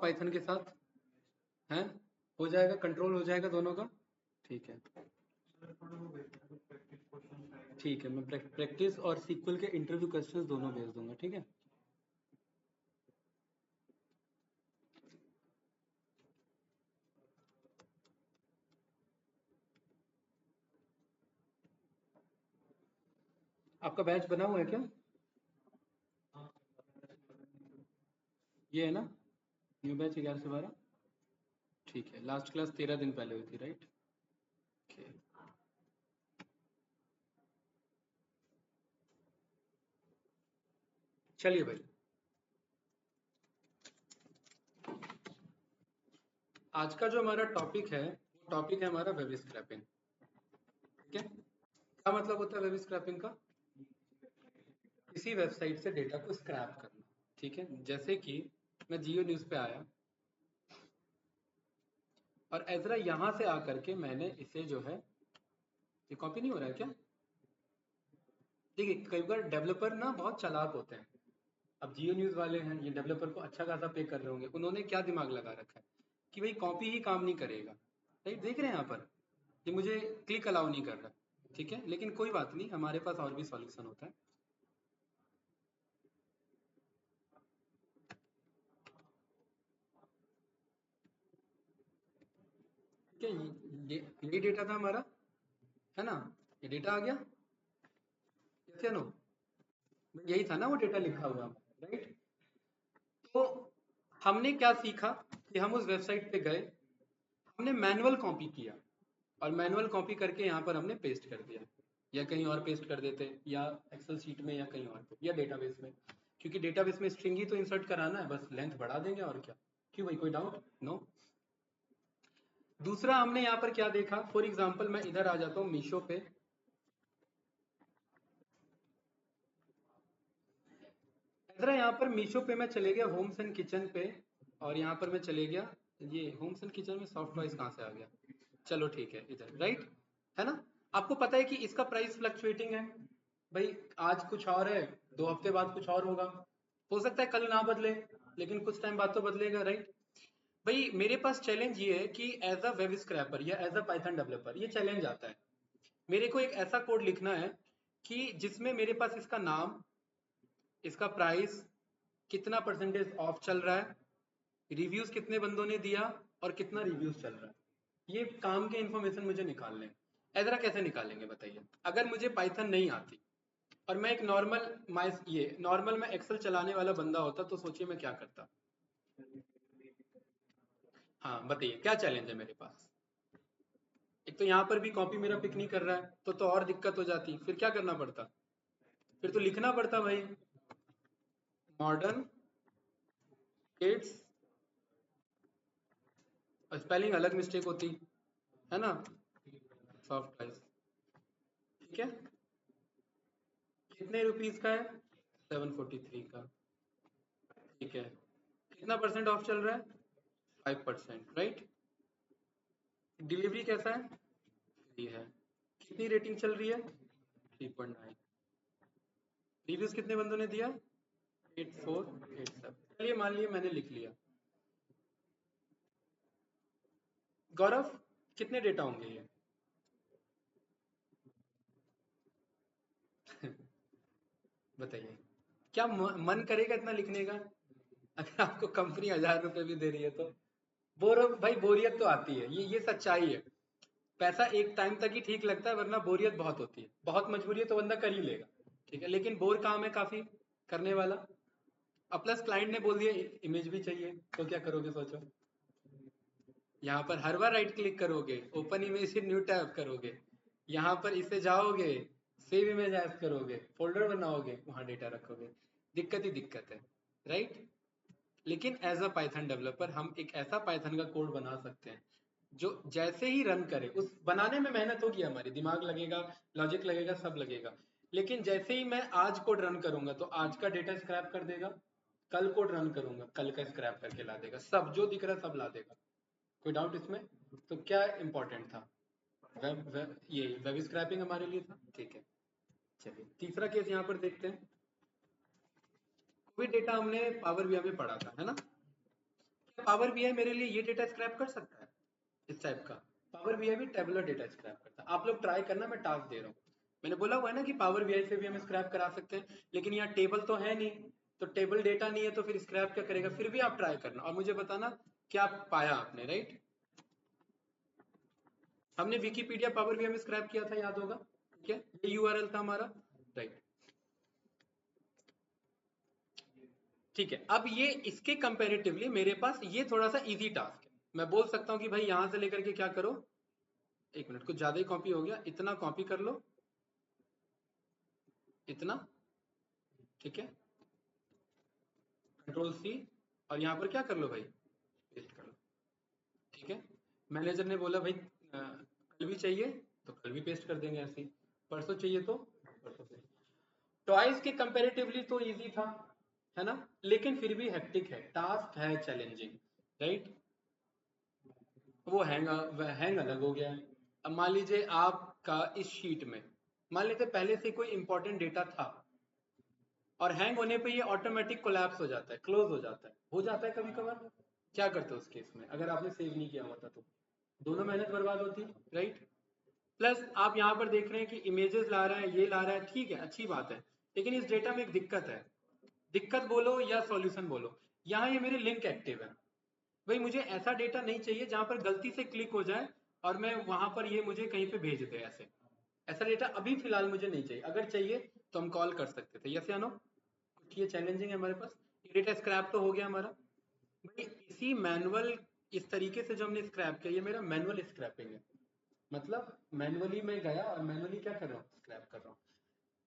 Python के साथ हैं? हो जाएगा, कंट्रोल हो जाएगा दोनों का। ठीक है, ठीक है, मैं प्रैक्टिस और सीक्वल के इंटरव्यू क्वेश्चंस दोनों भेज दूंगा, ठीक है। आपका बैच बना हुआ है क्या? ये है ना, न्यू बैच 11 से 12। ठीक है, लास्ट क्लास 13 दिन पहले हुई थी, राइट? ओके, चलिए भाई, आज का जो हमारा टॉपिक है वो टॉपिक है हमारा वेब स्क्रैपिंग। ठीक है, क्या मतलब होता है वेब स्क्रैपिंग का? किसी वेबसाइट से डेटा को स्क्रैप करना। ठीक है, जैसे कि मैं जियो न्यूज़ पे आया और एजरा यहाँ से आकर के मैंने इसे जो है, ये कॉपी नहीं हो रहा है क्या? देखिए, कई बार डेवलपर ना बहुत चालाक होते हैं। अब जियो न्यूज़ वाले हैं, ये डेवलपर को अच्छा खासा पे कर रहे होंगे, उन्होंने क्या दिमाग लगा रखा है कि भाई कॉपी ही काम नहीं करेगा। राइट, देख रहे हैं यहाँ पर, ये मुझे क्लिक अलाउ नहीं कर रहा। ठीक है, लेकिन कोई बात नहीं, हमारे पास और भी सॉल्यूशन होता है। ठीक है, ये डेटा था हमारा, है ना? ये डेटा आ गया, कैसे नो? यही था ना वो डेटा लिखा हुआ, राइट? तो हमने क्या सीखा कि हम उस वेबसाइट पे गए, हमने मैनुअल कॉपी किया और मैनुअल कॉपी करके यहाँ पर हमने पेस्ट कर दिया, या कहीं और पेस्ट कर देते, या एक्सेल शीट में, या कहीं और पे, या डेटाबेस में। क्योंकि डेटाबेस में स्ट्रिंग ही तो इंसर्ट कराना है, बस लेंथ बढ़ा देंगे और क्या। क्यों भाई, कोई डाउट? नो। दूसरा हमने यहाँ पर क्या देखा, फॉर एग्जाम्पल मैं इधर आ जाता हूँ मीशो पे। इधर यहाँ पर मीशो पे मैं चले गया होम्स एंड किचन पे, और यहाँ पर मैं चले गया, ये होम्स एंड किचन में सॉफ्ट टॉयज कहाँ से आ गया? चलो ठीक है, इधर, राइट, है ना? आपको पता है कि इसका प्राइस फ्लक्चुएटिंग है भाई, आज कुछ और है, 2 हफ्ते बाद कुछ और होगा, हो सकता है कल ना बदले, लेकिन कुछ टाइम बाद तो बदलेगा, राइट? भाई मेरे पास चैलेंज ये है कि एज अ वेब स्क्रैपर या एज अ पाइथन डेवलपर ये चैलेंज आता है, मेरे को एक ऐसा कोड लिखना है कि जिसमें मेरे पास इसका नाम, इसका प्राइस, कितना परसेंटेज ऑफ चल रहा है, रिव्यूज कितने बंदों ने दिया, और कितना रिव्यूज चल रहा है, ये काम के इंफॉर्मेशन मुझे निकालने हैं। ऐसा कैसे निकालेंगे बताइए, अगर मुझे पाइथन नहीं आती और मैं एक नॉर्मल ये नॉर्मल मैं एक्सेल चलाने वाला बंदा होता, तो सोचिए मैं क्या करता। हाँ बताइए, क्या चैलेंज है मेरे पास? एक तो यहाँ पर भी कॉपी मेरा पिक नहीं कर रहा है, तो और दिक्कत हो जाती, फिर क्या करना पड़ता? फिर तो लिखना पड़ता भाई, मॉडर्न किड्स, स्पेलिंग अलग मिस्टेक होती, है ना? सॉफ्ट प्राइस, ठीक है, कितने रुपीस का है? 743 का, ठीक है। कितना परसेंट ऑफ चल रहा है? 5%, राइट? डिलीवरी कैसा है? फ्री है। कितनी रेटिंग चल रही है? 3.9। रिव्यूज कितने बंदों ने दिया? 8487। चलिए मान लिया मैंने लिख लिया। गौरव, कितने डेटा होंगे ये? बताइए, क्या मन करेगा इतना लिखने का? अगर आपको कंपनी 1000 रुपए भी दे रही है तो भाई बोरियत तो आती है, ये सच्चाई है। पैसा एक टाइम तक ही ठीक लगता है, वरना बोरियत बहुत होती है, बहुत मजबूरी है तो बंदा कर ही लेगा। ठीक है, लेकिन बोर काम है काफी करने वाला। अब प्लस क्लाइंट ने बोल दिया इमेज भी चाहिए, तो क्या करोगे सोचो? यहाँ पर हर बार राइट क्लिक करोगे, open image in new tab करोगे, यहाँ पर इसे जाओगे, सेव इमेज एज करोगे, फोल्डर बनाओगे, वहां डेटा रखोगे, दिक्कत ही दिक्कत है, राइट? लेकिन एज अ पाइथन डेवलपर हम एक ऐसा पाइथन का कोड बना सकते हैं जो जैसे ही रन करे, उस बनाने में मेहनत होगी, हमारी दिमाग लगेगा, लॉजिक लगेगा, सब लगेगा, लेकिन जैसे ही मैं आज कोड रन करूंगा तो आज का डेटा स्क्रैप कर देगा, कल कोड रन करूंगा कल का स्क्रैप करके ला देगा, सब जो दिख रहा है सब ला देगा। कोई डाउट इसमें? तो क्या इंपॉर्टेंट था? ये वेब स्क्रैपिंग हमारे लिए था, ठीक है। चलिए तीसरा केस यहाँ पर देखते हैं। कोई डेटा हमने पावर बीआई में पढ़ा था, है ना? पावर बीआई मेरे लिए ये डेटा स्क्रैप कर सकता है इस टाइप का? पावर बीआई भी टेबुलर डेटा स्क्रैप करता है। आप लोग ट्राई करना, मैं टास्क दे रहा हूँ। मैंने बोला हुआ है ना कि पावर बीआई से भी हम स्क्रैप करा सकते हैं, लेकिन यहाँ टेबल तो है नहीं, तो टेबल डेटा नहीं है तो फिर स्क्रैप क्या करेगा? फिर भी आप ट्राई करना और मुझे बताना क्या पाया आपने, राइट? हमने विकीपीडिया पावर बीआई में स्क्रैप किया था, याद होगा, ठीक है? ये यूआरएल था हमारा, राइट? ठीक है, अब ये इसके कंपैरेटिवली मेरे पास ये थोड़ा सा इजी टास्क है। मैं बोल सकता हूँ कि भाई यहां से लेकर के क्या करो, एक मिनट, कुछ ज्यादा ही कॉपी हो गया, इतना कॉपी कर लो, इतना, ठीक है, कंट्रोल सी, और यहाँ पर क्या कर लो भाई, पेस्ट कर लो, ठीक है। मैनेजर ने बोला भाई कल भी चाहिए तो कल भी पेस्ट कर देंगे ऐसे ही, परसों चाहिए तो परसों चाहिए। टॉयज के कंपैरेटिवली तो इजी था, है ना, लेकिन फिर भी हेक्टिक है, टास्क है चैलेंजिंग, राइट? वो हैंग अलग हो गया है। अब मान लीजिए आपका इस शीट में, मान लेते पहले से कोई इंपॉर्टेंट डेटा था, और हैंग होने पे ये ऑटोमेटिक कोलैप्स हो जाता है, क्लोज हो जाता है कभी कभार। क्या करते हो उस केस में, अगर आपने सेव नहीं किया होता तो दोनों मेहनत बर्बाद होती, राइट? प्लस आप यहाँ पर देख रहे हैं कि इमेजेस ला रहा है, ये ला रहा है, ठीक है, अच्छी बात है, लेकिन इस डेटा में एक दिक्कत है। दिक्कत बोलो या सॉल्यूशन बोलो, यहाँ ये मेरे लिंक एक्टिव है। भाई मुझे ऐसा डेटा नहीं चाहिए जहां पर गलती से क्लिक हो जाए और मैं वहां पर ये मुझे कहीं पे भेज दे, ऐसे ऐसा डेटा अभी फिलहाल मुझे नहीं चाहिए। अगर चाहिए तो हम कॉल कर सकते थे, यस या नो? कुछ ये चैलेंजिंग है हमारे पास। ये डेटा स्क्रैप तो हो गया हमारा भाई, इसी मैनुअल, इस तरीके से जो हमने स्क्रैप किया, ये मेरा मैनुअल स्क्रैपिंग है। मतलब मैनुअली मैं गया और मैनुअली क्या कर रहा हूँ, स्क्रैप कर रहा हूँ।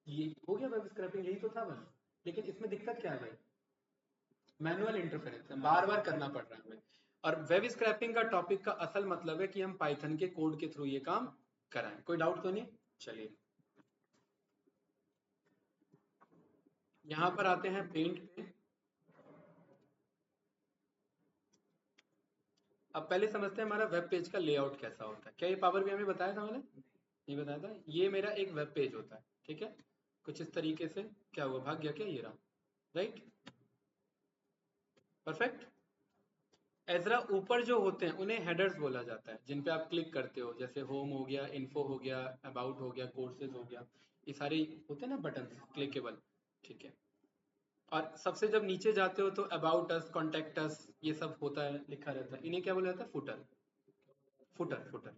ये हो गया वेब स्क्रैपिंग, यही तो था बस। लेकिन इसमें दिक्कत क्या है भाई, मैनुअल इंटरफेरेंस है, बार बार करना पड़ रहा है हमें। और वेब स्क्रैपिंग का टॉपिक का असल मतलब है कि हम पाइथन के कोड के थ्रू ये काम कराएं। कोई डाउट तो नहीं? चलिए, यहां पर आते हैं पेंट पे। अब पहले समझते हैं हमारा वेब पेज का लेआउट कैसा होता है। क्या ये पावर बीआई में बताया था मैंने? नहीं बताया था? ये मेरा एक वेब पेज होता है, ठीक है, कुछ इस तरीके से। क्या हुआ, भाग गया क्या? ये रहा, राइट, परफेक्ट। एजरा ऊपर जो होते हैं उन्हें हेडर्स बोला जाता है, जिन पे आप क्लिक करते हो, जैसे होम हो गया, इन्फो हो गया, अबाउट हो गया, कोर्सेज हो गया, ये सारे होते हैं ना बटन क्लिकेबल, ठीक है। और सबसे जब नीचे जाते हो तो अबाउट अस, कॉन्टेक्ट अस, ये सब होता है, लिखा रहता है, इन्हें क्या बोला जाता है, फुटर, फुटर फुटर,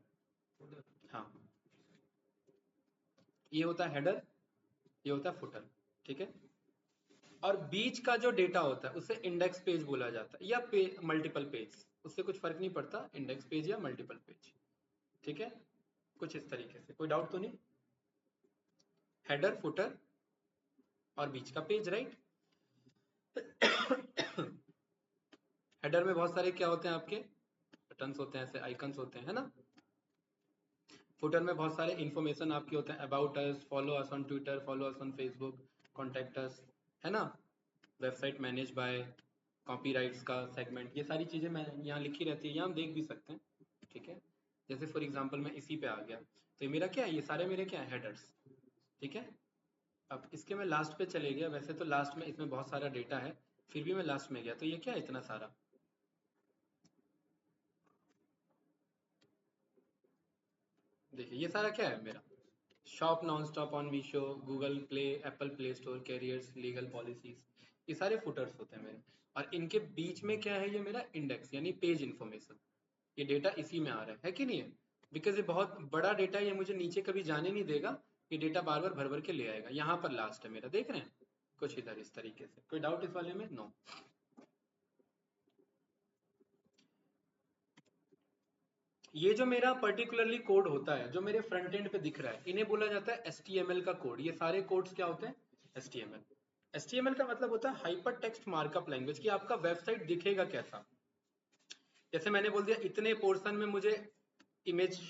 हाँ। ये होता है हेडर, ये होता है फुटर, ठीक है। और बीच का जो डेटा होता है उसे इंडेक्स पेज बोला जाता है, या मल्टीपल पेज, उससे कुछ फर्क नहीं पड़ता, इंडेक्स पेज या मल्टीपल पेज, ठीक है। कुछ इस तरीके से, कोई डाउट तो नहीं? हेडर, फुटर और बीच का पेज, राइट? हेडर में बहुत सारे क्या होते हैं आपके, बटन्स होते हैं, ऐसे आइकन्स होते हैं, है ना। फुटर में बहुत सारे इन्फॉर्मेशन आपके होते हैं, about us, follow us on Twitter, follow us on Facebook, contact us, है ना, वेबसाइट मैनेज बाय, कॉपीराइट्स का सेगमेंट, ये सारी चीजें मैं यहाँ लिखी रहती है, यहाँ हम देख भी सकते हैं, ठीक है। जैसे फॉर एग्जांपल मैं इसी पे आ गया, तो ये मेरा क्या है, ये सारे मेरे क्या है, हेडर्स, ठीक है। अब इसके मैं लास्ट पे चले गया, वैसे तो लास्ट में इसमें बहुत सारा डेटा है, फिर भी मैं लास्ट में गया, तो ये क्या है इतना सारा, देखिए ये सारा क्या है मेरा, shop non stop on Meesho, Google play, Apple play store, carriers, legal policies, ये सारे फुटर्स होते हैं मेरे। और इनके बीच में क्या है, ये मेरा इंडेक्स यानी पेज इंफॉर्मेशन, ये डेटा इसी में आ रहा है कि नहीं है? बिकॉज ये बहुत बड़ा डेटा है, ये मुझे नीचे कभी जाने नहीं देगा, ये डेटा बार बार भर भर के ले आएगा। यहाँ पर लास्ट है मेरा, देख रहे हैं, कुछ इधर इस तरीके से। कोई डाउट इस वाले में? नो। ये जो मेरा पर्टिकुलरली कोड होता है, जो मेरे फ्रंट एंड पे दिख रहा है, इन्हें बोला जाता है HTML का कोड। ये सारे कोड्स क्या होते हैं, HTML। HTML का मतलब होता है हाइपर टेक्स्ट मार्कअप लैंग्वेज, कि आपका वेबसाइट दिखेगा कैसा। जैसे मैंने बोल दिया इतने पोर्शन में मुझे इमेज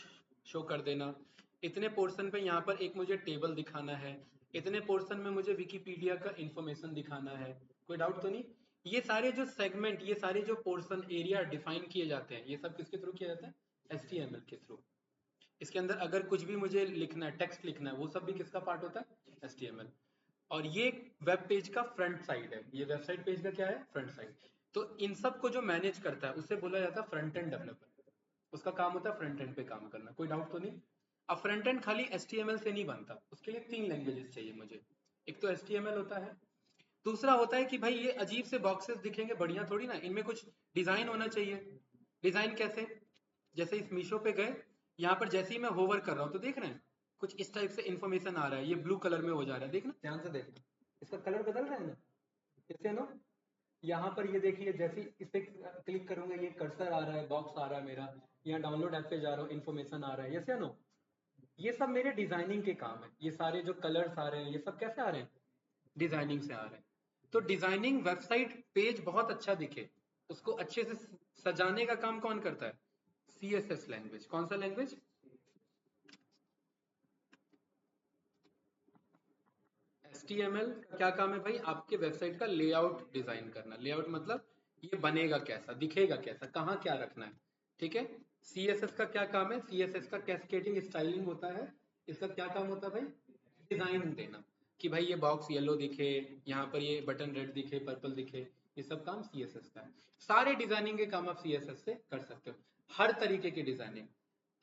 शो कर देना, इतने पोर्शन पे यहाँ पर एक मुझे टेबल दिखाना है, इतने पोर्शन में मुझे विकिपीडिया का इंफॉर्मेशन दिखाना है। कोई डाउट तो नहीं? ये सारे जो सेगमेंट, ये सारे जो पोर्शन एरिया डिफाइन किए जाते हैं, ये सब किसके थ्रू किया जाता है, HTML के थ्रू। इसके अंदर अगर कुछ भी मुझे लिखना है, टेक्स्ट लिखना है, वो सब भी किसका पार्ट होता है, HTML। और ये वेब पेज का फ्रंट साइड है, ये वेबसाइट पेज का क्या है, फ्रंट साइड। तो इन सब को जो मैनेज करता है उसे बोला जाता है फ्रंट एंड डेवलपर। उसका काम होता है फ्रंट एंड पे काम करना, कोई डाउट तो नहीं। अब फ्रंट एंड खाली HTML से नहीं बनता, उसके लिए 3 लैंग्वेजेस चाहिए मुझे। एक तो HTML होता है, दूसरा होता है कि भाई ये अजीब से बॉक्सेस दिखेंगे बढ़िया थोड़ी ना, इनमें कुछ डिजाइन होना चाहिए। डिजाइन कैसे? जैसे इस मीशो पे गए, यहाँ पर जैसे ही मैं होवर कर रहा हूँ तो देख रहे हैं कुछ इस टाइप से इंफॉर्मेशन आ रहा है, ये ब्लू कलर में हो जा रहा है, देखना ध्यान से देखना, इसका कलर बदल रहा है ना, इससे नो। यहाँ पर ये देखिए, जैसे इस पे क्लिक करूंगा ये कर्सर आ रहा है, बॉक्स आ रहा है मेरा, यहाँ डाउनलोड ऐप पे जा रहा हूँ, इन्फॉर्मेशन आ रहा है, यस या नो। ये सब मेरे डिजाइनिंग के काम है, ये सारे जो कलर्स आ रहे हैं ये सब कैसे आ रहे हैं, डिजाइनिंग से आ रहे हैं। तो डिजाइनिंग वेबसाइट पेज बहुत अच्छा दिखे, उसको अच्छे से सजाने का काम कौन करता है? CSS language. कौन सा लैंग्वेज? HTML का क्या काम है भाई? आपके वेबसाइट का लेआउट डिजाइन करना। लेआउट मतलब ये बनेगा कैसा, दिखेगा कैसा, कहाँ क्या रखना है, ठीक है। CSS का क्या काम है? CSS का कैस्केडिंग स्टाइलिंग होता है। इसका क्या काम होता है भाई? डिजाइन देना, कि भाई ये बॉक्स येलो दिखे, यहाँ पर ये बटन रेड दिखे, पर्पल दिखे, ये सब काम CSS का है। सारे डिजाइनिंग के काम आप CSS से कर सकते हो, हर तरीके की डिजाइनिंग।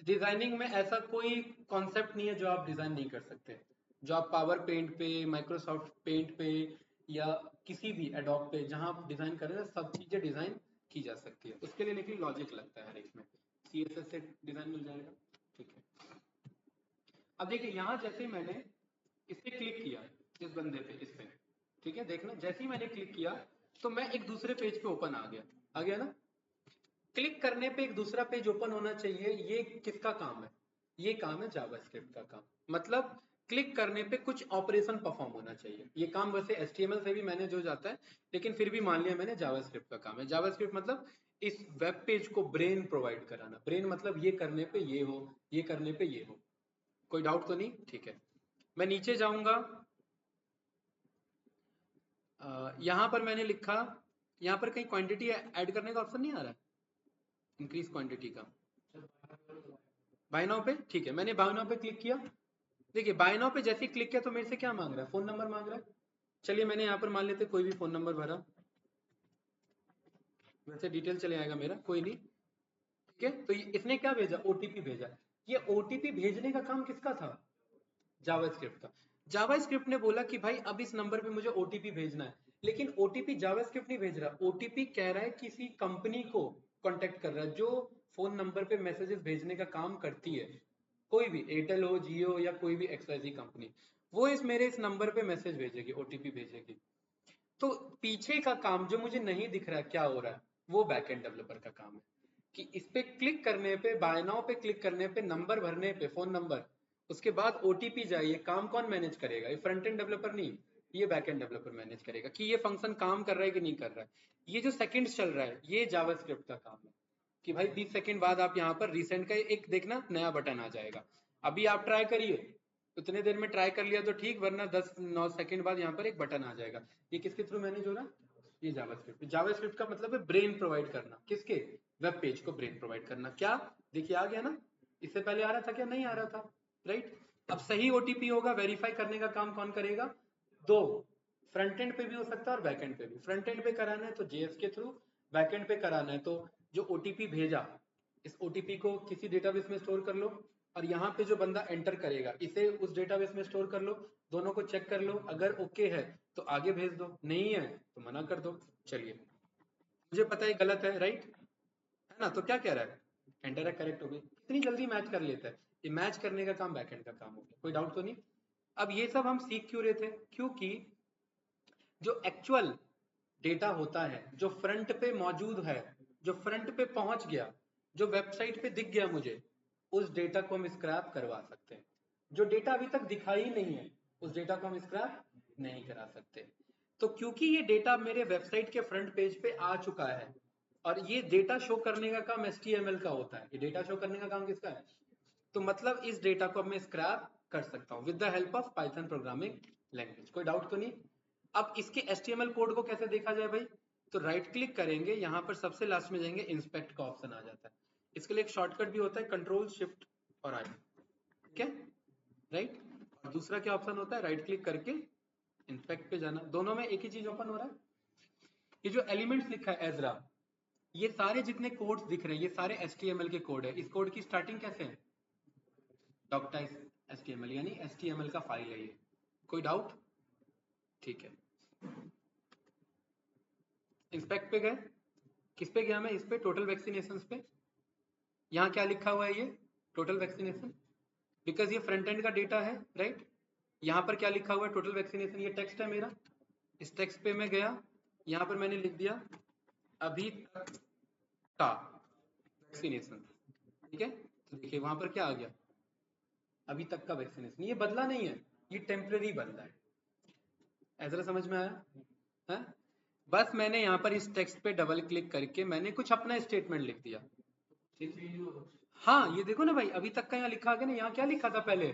डिजाइनिंग में ऐसा कोई कॉन्सेप्ट नहीं है जो आप डिजाइन नहीं कर सकते। जो आप पावर पेंट पे, माइक्रोसॉफ्ट पेंट पे, या किसी भी एडोब पे जहां आप डिजाइन कर रहे हैं, सब चीजें डिजाइन की जा सकती है। उसके लिए लेकिन लॉजिक लगता है हर एक में। CSS से डिजाइन मिल जाएगा, ठीक है। अब देखिए यहाँ जैसे ही मैंने इस पे क्लिक किया, इस बंदे पे, इस पे, ठीक है, देखना जैसे ही मैंने क्लिक किया तो मैं एक दूसरे पेज पे ओपन आ गया ना। क्लिक करने पे एक दूसरा पेज ओपन होना चाहिए, ये किसका काम है? ये काम है जावास्क्रिप्ट का काम। मतलब क्लिक करने पे कुछ ऑपरेशन परफॉर्म होना चाहिए। ये काम वैसे HTML से भी मैनेज हो जाता है, लेकिन फिर भी मान लिया मैंने जावास्क्रिप्ट का काम है। जावास्क्रिप्ट मतलब इस वेब पेज को ब्रेन प्रोवाइड कराना। ब्रेन मतलब ये करने पे ये हो, ये करने पे ये हो। कोई डाउट तो नहीं? ठीक है। मैं नीचे जाऊंगा, यहाँ पर मैंने लिखा, यहाँ पर कहीं क्वांटिटी ऐड करने का ऑप्शन नहीं आ रहा है, इंक्रीज क्वांटिटी का। बाय नाउ पे, ठीक है, मैंने बाय नाउ पे क्लिक किया। देखिए बाय नाउ पे जैसे ही क्लिक किया तो मेरे से क्या मांग रहा है? फोन नंबर मांग रहा है। चलिए मैंने यहाँ पर मान लेते कोई भी फोन नंबर भरा, वैसे डिटेल चले आएगा मेरा, कोई नहीं, ठीक है। तो इसने क्या भेजा? OTP भेजा। ये OTP भेजने का काम किसका था? जावास्क्रिप्ट का। जावास्क्रिप्ट ने बोला कि भाई अब इस नंबर पे मुझे OTP भेजना है, लेकिन OTP जावास्क्रिप्ट नहीं भेज रहा, OTP कह रहा है किसी कंपनी को कांटेक्ट कर रहा है जो फोन नंबर पे मैसेजेस भेजने का काम करती है। कोई भी, एयरटेल हो, जियो, या कोई भी XYZ कंपनी, वो इस मेरे इस नंबर पे मैसेज भेजेगी, OTP भेजेगी। तो पीछे का काम जो मुझे नहीं दिख रहा है क्या हो रहा है, वो बैकएंड डेवलपर का काम है। कि इस पे क्लिक करने पे, बाय नाउ पे क्लिक करने पे, नंबर भरने पे, फोन नंबर, उसके बाद OTP जाए, ये काम कौन मैनेज करेगा? ये फ्रंट एंड डेवलपर नहीं, ये बैक एंड डेवलपर मैनेज करेगा कि ये फंक्शन काम कर रहा है कि नहीं कर रहा है। ये जो सेकंड्स चल रहा है ये जावास्क्रिप्ट का काम है, कि भाई 20 सेकंड बाद आप यहाँ पर रिसेंड का एक देखना नया बटन आ जाएगा। अभी आप ट्राई करिए, उतने देर में ट्राई कर लिया तो ठीक, वरना 10-9 सेकंड बाद यहाँ पर एक बटन आ जाएगा। ये किसके थ्रू मैनेज हो रहा है? ये जावास्क्रिप्ट। जावास्क्रिप्ट का मतलब है ब्रेन प्रोवाइड करना, किसके? वेब पेज को ब्रेन प्रोवाइड करना। क्या देखिए आ गया ना? इससे पहले आ रहा था क्या? नहीं आ रहा था, राइट। अब सही OTP होगा, वेरीफाई करने का काम कौन करेगा? दो, फ्रंट एंड पे भी हो सकता है और बैक एंड पे भी। फ्रंट एंड पे कराना है तो JS के थ्रू, बैक एंड पे कराना है तो जो OTP भेजा, इस OTP को किसी डेटाबेस में स्टोर कर लो, और यहाँ पे जो बंदा एंटर करेगा इसे उस डेटाबेस में स्टोर कर लो। दोनों को चेक कर लो, अगर ओके है तो आगे भेज दो, नहीं है तो मना कर दो। चलिए, मुझे पता है गलत है, राइट है ना? तो क्या कह रहा है? एंटर है, करेक्ट हो गई। कितनी जल्दी मैच कर लेता है। ये मैच करने का काम बैकएंड का काम हो गया, कोई डाउट तो नहीं। अब ये सब हम सीख क्यों रहे थे? क्योंकि जो एक्चुअल डेटा होता है, जो फ्रंट पे मौजूद है, जो फ्रंट पे पहुंच गया, जो वेबसाइट पे दिख गया मुझे, उस डेटा को हम स्क्रैप करवा सकते हैं। जो डेटा अभी तक दिखाई ही नहीं है, उस डेटा को हम स्क्रैप नहीं करा सकते। तो क्योंकि ये डेटा मेरे वेबसाइट के फ्रंट पेज पे आ चुका है, और ये डेटा शो करने का काम HTML का होता है, ये डेटा शो करने का काम किसका है? तो मतलब इस डेटा को अब मैं स्क्रैप कर सकता हूँ with the help of Python programming language. कोई डाउट तो नहीं? अब इसके HTML कोड को कैसे देखा जाए भाई? तो राइट क्लिक करेंगे, यहाँ पर सबसे लास्ट में जाएंगे, इंस्पेक्ट का ऑप्शन आ जाता है। इसके लिए एक शॉर्टकट भी होता है, कंट्रोल शिफ्ट और आई, ठीक है, राइट। और दूसरा क्या ऑप्शन होता है? राइट क्लिक करके इंस्पेक्ट पे जाना। दोनों में एक ही चीज ओपन हो रहा है। ये जो एलिमेंट्स लिखा है एजरा, ये सारे जितने कोड्स दिख रहे हैं ये सारे HTML के कोड है। इस कोड की स्टार्टिंग कैसे है? डॉक्टाइज HTML, यानी HTML का फाइल है ये। कोई डाउट? ठीक है, इंस्पेक्ट पे गए, किस पे गया मैं? इस पे टोटल वैक्सीनेशन पे। यहाँ क्या लिखा हुआ है? ये टोटल वैक्सीनेशन, बिकॉज ये फ्रंट एंड का डेटा है, राइट। यहाँ पर क्या लिखा हुआ है? Total vaccination. ये टेक्स्ट है मेरा, इस टेक्स्ट पे मैं गया, यहाँ पर मैंने लिख दिया अभी तक का वैक्सीनेशन, ठीक है। तो देखिए वहां पर क्या आ गया? अभी तक का वैक्सीनेशन। ये बदला नहीं है, ये टेम्पररी बदला है। ऐसा समझ में आया है? बस मैंने यहाँ पर इस टेक्स्ट पे डबल क्लिक करके मैंने कुछ अपना स्टेटमेंट लिख दिया। हाँ, ये देखो ना भाई, अभी तक का यहाँ लिखा गया ना। यहाँ क्या लिखा था पहले?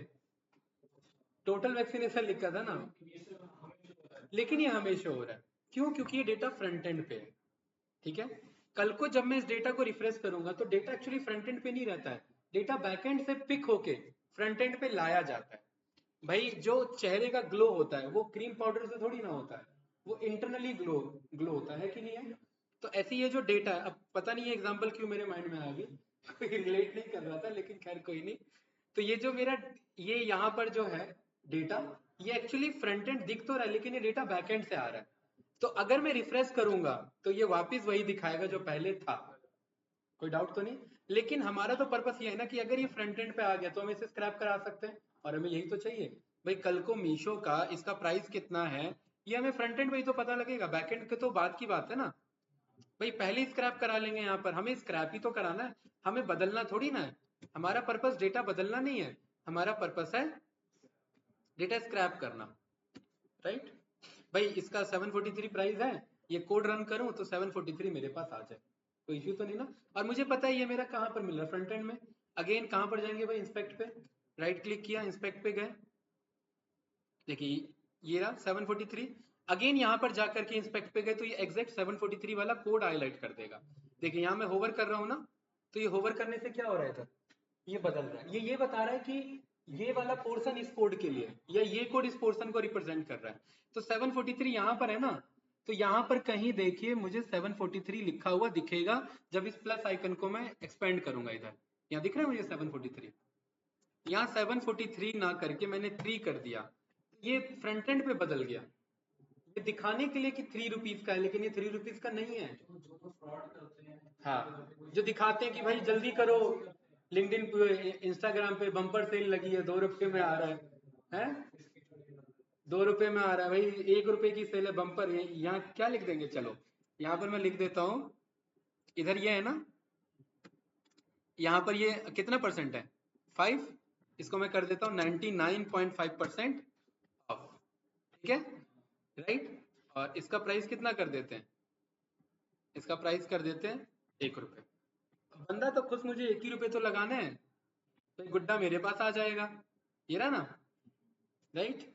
टोटल वैक्सीनेशन लिखा था ना, लेकिन ये हमेशा हो रहा है। क्यों? क्योंकि ये डेटा फ्रंट एंड पे है, ठीक है। कल को जब मैं इस डेटा को रिफ्रेश करूंगा तो डेटा एक्चुअली फ्रंट एंड पे नहीं रहता है, डेटा बैक एंड से पिक होके फ्रंट एंड पे लाया जाता है। भाई जो चेहरे का ग्लो होता है वो क्रीम पाउडर से थोड़ी ना होता है, वो इंटरनली ग्लो ग्लो होता है कि नहीं है? तो ऐसे ये जो डेटा है, अब पता नहीं ये एग्जांपल क्यों मेरे माइंड में आ गई, कोई रिलेट नहीं कर रहा था, लेकिन खैर कोई नहीं। तो ये जो मेरा ये यहाँ पर जो है डेटा, ये एक्चुअली फ्रंट एंड दिख तो रहा है लेकिन ये डेटा बैक एंड से आ रहा है। तो अगर मैं रिफ्रेश करूंगा तो ये वापस वही दिखाएगा जो पहले था। कोई डाउट तो नहीं? लेकिन हमारा तो पर्पस ये है ना कि अगर ये फ्रंट एंड पे आ गया तो हम इसे स्क्रैप करा सकते हैं, और हमें यही तो चाहिए। भाई कल को मीशो का इसका प्राइस कितना है ये हमें फ्रंट एंड पे ही तो पता लगेगा, बैक एंड के तो बात की बात है ना। भाई पहले स्क्रैप करा लेंगे, यहाँ पर हमें स्क्रैप ही तो कराना है, हमें बदलना थोड़ी ना है। हमारा पर्पस डेटा बदलना नहीं है, हमारा पर्पस है डेटा स्क्रैप करना, राइट। भाई इसका 743 प्राइस है, ये कोड रन करूं तो 743 मेरे पास आ जाए, कोई इश्यू तो नहीं ना। और मुझे पता है ये मेरा कहाँ पर मिल रहा है, फ्रंट एंड में। अगेन कहाँ पर जाएंगे भाई? इंस्पेक्ट पे राइट क्लिक किया, इंस्पेक्ट पे गए, देखिए ये रहा 743। अगेन यहाँ पर जाकर के इंस्पेक्ट पे गए तो ये एग्जैक्ट 743 वाला कोड हाईलाइट कर देगा। देखिए यहाँ मैं होवर कर रहा हूँ ना, तो ये होवर करने से क्या हो रहा है इधर? ये बदल रहा है, ये बता रहा है कि ये वाला पोर्शन इस कोड के लिए, या ये कोड इस पोर्शन को रिप्रेजेंट कर रहा है। तो 743 यहाँ पर है ना, तो यहाँ पर कहीं देखिए मुझे 743 लिखा हुआ दिखेगा जब इस प्लस आइकन को मैं एक्सपेंड करूंगा इधर। यहाँ दिख रहा है मुझे 743, यहाँ 743 ना करके मैंने 3 कर दिया, ये फ्रंट एंड पे बदल गया। ये दिखाने के लिए कि 3 रुपीज का है, लेकिन ये 3 रुपीज का नहीं है। हाँ, जो दिखाते हैं कि भाई जल्दी करो, लिंक्डइन पे इंस्टाग्राम पे बम्पर सेल लगी है, 2 रुपए में आ रहा है? 2 रुपए में आ रहा है भाई, 1 रुपए की सेल है, बम्पर है। यहाँ क्या लिख देंगे? चलो यहाँ पर मैं लिख देता हूँ, इधर ये है ना, यहाँ पर ये कितना परसेंट है? 5। इसको मैं कर देता हूँ 99.5% ऑफ, ठीक है, राइट। और इसका प्राइस कितना कर देते हैं? इसका प्राइस कर देते हैं 1 रुपए। बंदा तो खुद, मुझे 1 ही रुपए तो लगाने हैं, तो गुड्डा मेरे पास आ जाएगा। ये रहा ना, राइट।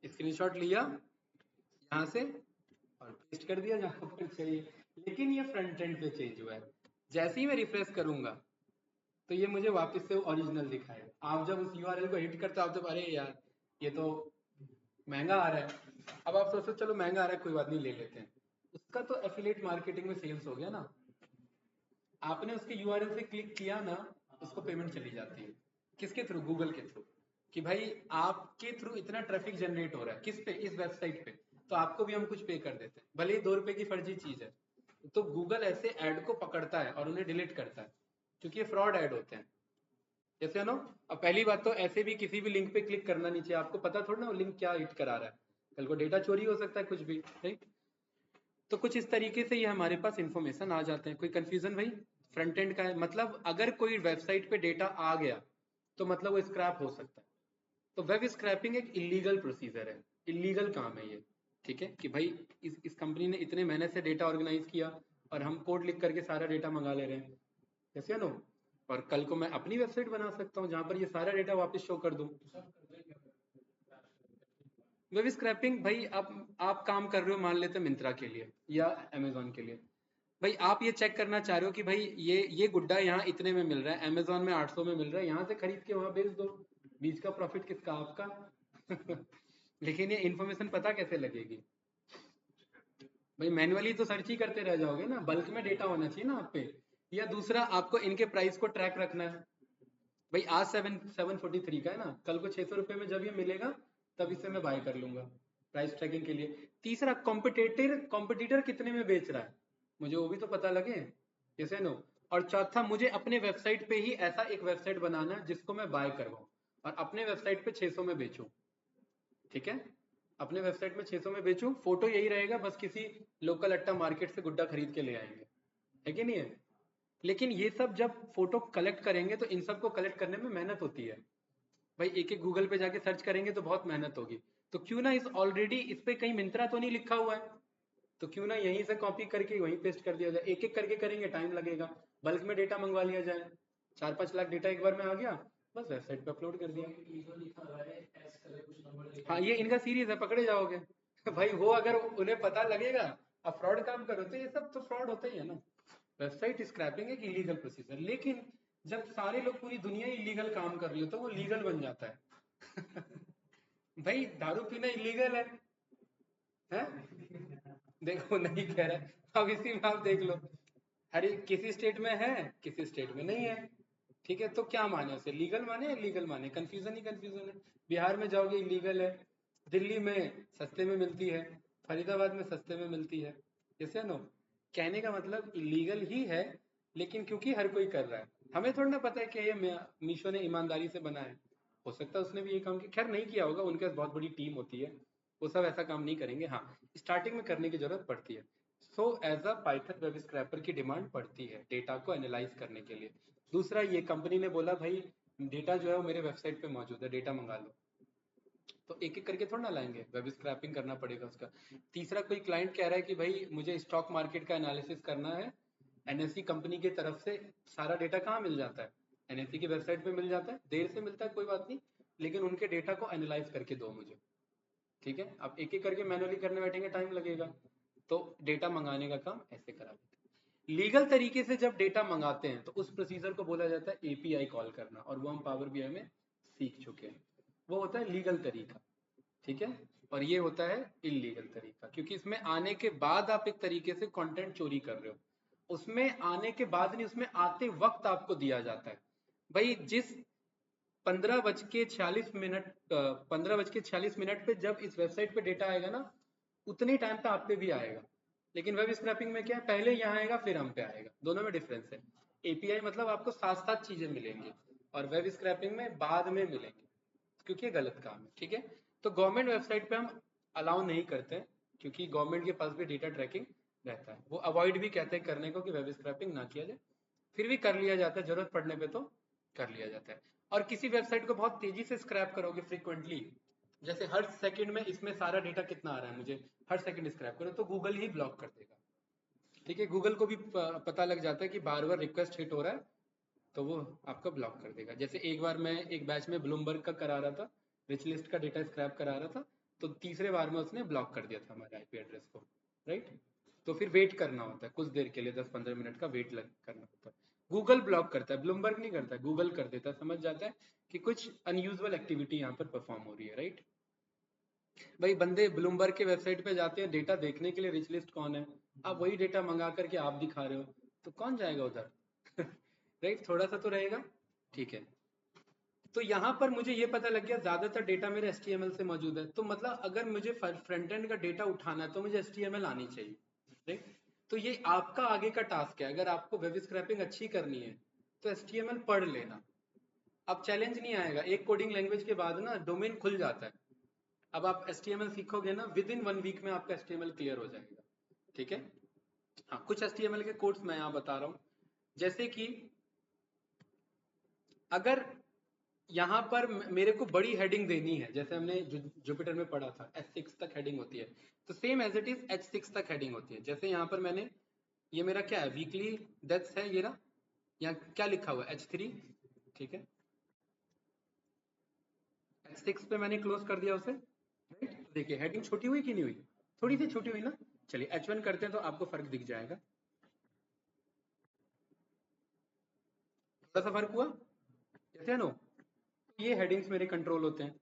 स्क्रीनशॉट लिया यहाँ से और पेस्ट कर दिया जहाँ पर चाहिए। लेकिन ये फ्रंट एंड पे चेंज हुआ है, जैसे ही मैं रिफ्रेश करूंगा तो ये मुझे वापस से ओरिजिनल दिखाएगा। आप जब उस यूआरएल को हिट करते हो आप जब, अरे यार ये तो महंगा आ रहा है, अब आप सोचो चलो महंगा आ रहा है कोई बात नहीं ले लेते हैं, उसका तो एफिलिएट मार्केटिंग में सेल्स हो गया ना। आपने उसके यूआरएल से क्लिक किया ना, उसको पेमेंट चली जाती है। किसके थ्रू? गूगल के थ्रू, कि भाई आपके थ्रू इतना ट्रैफिक जनरेट हो रहा है, किस पे? इस वेबसाइट पे, तो आपको भी हम कुछ पे कर देते हैं, भले ही 2 रुपए की फर्जी चीज है। तो गूगल ऐसे ऐड को पकड़ता है और उन्हें डिलीट करता है, क्योंकि ये फ्रॉड ऐड होते हैं, जैसे नो। अब पहली बात तो ऐसे भी किसी भी लिंक पे क्लिक करना नहीं चाहिए, आपको पता थोड़ा ना वो लिंक क्या हिट करा रहा है, कल को डेटा चोरी हो सकता है, कुछ भी, राइट। तो कुछ इस तरीके से ये हमारे पास इंफॉर्मेशन आ जाते हैं। कोई कंफ्यूजन भाई? फ्रंट एंड का है मतलब अगर कोई वेबसाइट पे डेटा आ गया तो मतलब वो स्क्रैप हो सकता है। तो वेब स्क्रैपिंग एक इलीगल प्रोसीजर है, इलीगल काम है ये, ठीक है। कि भाई इस कंपनी ने इतने मेहनत से डेटा ऑर्गेनाइज किया और हम कोड लिख करके सारा डेटा मंगा ले रहे हैं, कैसे नो। और कल को मैं अपनी वेबसाइट बना सकता हूँ जहां पर ये सारा डेटा वापस शो कर दूं। वेब स्क्रैपिंग भाई, आप काम कर रहे हो मान लेते हैं मिंत्रा के लिए या अमेजोन के लिए। भाई आप ये चेक करना चाह रहे हो कि भाई ये गुड्डा यहाँ इतने में मिल रहा है, अमेजोन में 800 में मिल रहा है, यहाँ से खरीद के वहां बेच दो, बीच का प्रॉफिट किसका? आपका। लेकिन ये इन्फॉर्मेशन पता कैसे लगेगी? भाई मैनुअली तो सर्च ही करते रह जाओगे ना, बल्क में डेटा होना चाहिए ना आप पे। या दूसरा, आपको इनके प्राइस को ट्रैक रखना है। भाई आज 743 का है ना, कल को 600 रुपये में जब ये मिलेगा तब इसे मैं बाय कर लूंगा प्राइस ट्रैकिंग के लिए। तीसरा, कॉम्पिटिटर कॉम्पिटिटर कितने में बेच रहा है मुझे वो भी तो पता लगे, जैसे नो। और चौथा, मुझे अपने वेबसाइट पे ही ऐसा एक वेबसाइट बनाना है जिसको मैं बाय करवाऊं और अपने वेबसाइट पे 600 में बेचूं। ठीक है, अपने वेबसाइट में 600 में बेचूं, फोटो यही रहेगा, बस किसी लोकल अट्टा मार्केट से गुड्डा खरीद के ले आएंगे, है कि नहीं है। लेकिन ये सब जब फोटो कलेक्ट करेंगे तो इन सब को कलेक्ट करने में मेहनत होती है। भाई एक एक गूगल पे जाके सर्च करेंगे तो बहुत मेहनत होगी। तो क्यों ना इस ऑलरेडी इस पे कहीं मिंत्रा तो नहीं लिखा हुआ है, तो क्यों ना यहीं से कॉपी करके वहीं पेस्ट कर दिया जाए। एक एक करके करेंगे टाइम लगेगा, बल्क में डेटा मंगवा लिया जाए, 4-5 लाख डेटा एक बार में आ गया, बस वेबसाइट पे अपलोड कर दिया। हाँ ये इनका सीरीज है, पकड़े जाओगे। भाई वो अगर उन्हें पता लगेगा अब फ्रॉड काम करो तो ये सब तो फ्रॉड होता ही है ना। वेबसाइट स्क्रैपिंग एक इलीगल प्रोसीजर, लेकिन जब सारे लोग पूरी दुनिया इलीगल काम कर रही हो तो वो लीगल बन जाता है। भाई दारू पीना इलीगल है? देखो नहीं कह रहा, अब इसी में आप देख लो, हर एक किसी स्टेट में है, किसी स्टेट में नहीं है। ठीक है, तो क्या माने उसे, लीगल माने या इलीगल माने, कंफ्यूजन ही कंफ्यूजन है। बिहार में जाओगे इलीगल है, दिल्ली में सस्ते में मिलती है, फरीदाबाद में सस्ते में मिलती है, जैसे नो। कहने का मतलब इलीगल ही है, लेकिन क्योंकि हर कोई कर रहा है, हमें थोड़ा ना पता है कि ये मीशो ने ईमानदारी से बना है। हो सकता है उसने भी ये काम किया, खैर नहीं किया होगा, उनके पास बहुत बड़ी टीम होती है, वो सब ऐसा काम नहीं करेंगे। हाँ, स्टार्टिंग में करने की जरूरत पड़ती है। So as a Python web scraper की डिमांड पड़ती है डेटा को एनालाइज करने के लिए। दूसरा, ये कंपनी ने बोला भाई डेटा जो है वो मेरे वेबसाइट पे मौजूद है, डेटा मंगा लो, तो एक एक करके थोड़ा ना लाएंगे, वेब स्क्रैपिंग करना पड़ेगा उसका। तीसरा, कोई क्लाइंट कह रहा है कि भाई मुझे स्टॉक मार्केट का एनालिसिस करना है, एनएससी कंपनी की तरफ से सारा डेटा कहाँ मिल जाता है, एनएससी की वेबसाइट पे मिल जाता है, देर से मिलता है कोई बात नहीं, लेकिन उनके डेटा को एनालाइज करके दो मुझे। ठीक है, अब एक एक करके मैनुअली करने बैठेंगे टाइम लगेगा, तो डेटा मंगाने का काम ऐसे करा लेते हैं। लीगल तरीके से जब डेटा मंगाते हैं तो उस प्रोसीजर को बोला जाता है एपीआई कॉल करना, और वो हम पावर बीआई में सीख चुके हैं। वो होता है लीगल तरीका, ठीक है। और ये होता है इलीगल तरीका, क्योंकि इसमें आने के बाद आप एक तरीके से कंटेंट चोरी कर रहे हो। उसमें आने के बाद नहीं, उसमें आते वक्त आपको दिया जाता है। भाई जिस 15:46 15:46 पे जब इस वेबसाइट पे डेटा आएगा ना, उतने टाइम पे आप पे भी आएगा। लेकिन वेब स्क्रैपिंग में क्या है, पहले यहाँ आएगा फिर हम पे आएगा, दोनों में डिफरेंस है। एपीआई मतलब आपको साथ साथ चीजें मिलेंगी, और वेब स्क्रैपिंग में बाद में मिलेंगे, क्योंकि ये गलत काम है। ठीक है, तो गवर्नमेंट वेबसाइट पे हम अलाउ नहीं करते हैं, क्योंकि गवर्नमेंट के पास भी डेटा ट्रैकिंग रहता है, वो अवॉइड भी कहते हैं करने को कि वेब स्क्रैपिंग ना किया जाए, फिर भी कर लिया जाता है, जरूरत पड़ने पे तो कर लिया जाता है। और किसी वेबसाइट को बहुत तेजी से स्क्रैप करोगे फ्रीक्वेंटली, जैसे हर सेकंड में इसमें सारा डेटा कितना आ रहा है मुझे, हर सेकंड स्क्रैप करो, तो गूगल ही ब्लॉक कर देगा। ठीक है, गूगल को भी पता लग जाता है कि बार बार रिक्वेस्ट हिट हो रहा है, तो वो आपका ब्लॉक कर देगा। जैसे एक बार मैं एक बैच में ब्लूमबर्ग का करा रहा था, रिच लिस्ट का डेटा स्क्रैप करा रहा था, तो तीसरे बार में उसने ब्लॉक कर दिया था हमारे आईपी एड्रेस को, राइट। तो फिर वेट करना होता है कुछ देर के लिए, 10-15 मिनट का वेट करना होता है। गूगल ब्लॉक करता है, ब्लूमबर्ग नहीं करता, गूगल कर देता है, समझ जाता है कि कुछ अनयूजुअल एक्टिविटी यहाँ पर परफॉर्म हो रही है, राइट। भाई बंदे ब्लूमबर्ग के वेबसाइट पे जाते हैं डेटा देखने के लिए, रिच लिस्ट कौन है, आप वही डेटा मंगा करके आप दिखा रहे हो, तो कौन जाएगा उधर। राइट, थोड़ा सा तो रहेगा। ठीक है, तो यहाँ पर मुझे ये पता लग गया ज्यादातर डेटा मेरे HTML से मौजूद है, तो मतलब अगर मुझे फ्रंट एंड का डेटा उठाना है तो मुझे HTML आनी चाहिए, राइट। तो ये आपका आगे का टास्क है, अगर आपको वेब स्क्रैपिंग अच्छी करनी है तो HTML पढ़ लेना। अब चैलेंज नहीं आएगा, एक कोडिंग लैंग्वेज के बाद ना डोमेन खुल जाता है। अब आप HTML सीखोगे ना, विद इन 1 वीक में आपका HTML क्लियर हो जाएगा। ठीक है, हाँ कुछ HTML के कोड्स मैं यहाँ बता रहा हूँ, जैसे कि अगर यहाँ पर मेरे को बड़ी हेडिंग देनी है, जैसे हमने जुपिटर में पढ़ा था H6 तक हेडिंग होती है, तो same as it is H6 तक हेडिंग होती है। जैसे यहाँ पर मैंने, ये मेरा क्या है, वीकली डेथ्स है ये ना, यहाँ क्या लिखा हुआ है, H3। ठीक है, H6 पे मैंने क्लोज कर दिया उसे, राइट। तो देखिए हेडिंग छोटी हुई कि नहीं हुई, थोड़ी सी छोटी हुई ना। चलिए H1 करते हैं तो आपको फर्क दिख जाएगा, थोड़ा सा फर्क हुआ, जैसे है नो। ये हेडिंग्स मेरे कंट्रोल होते हैं।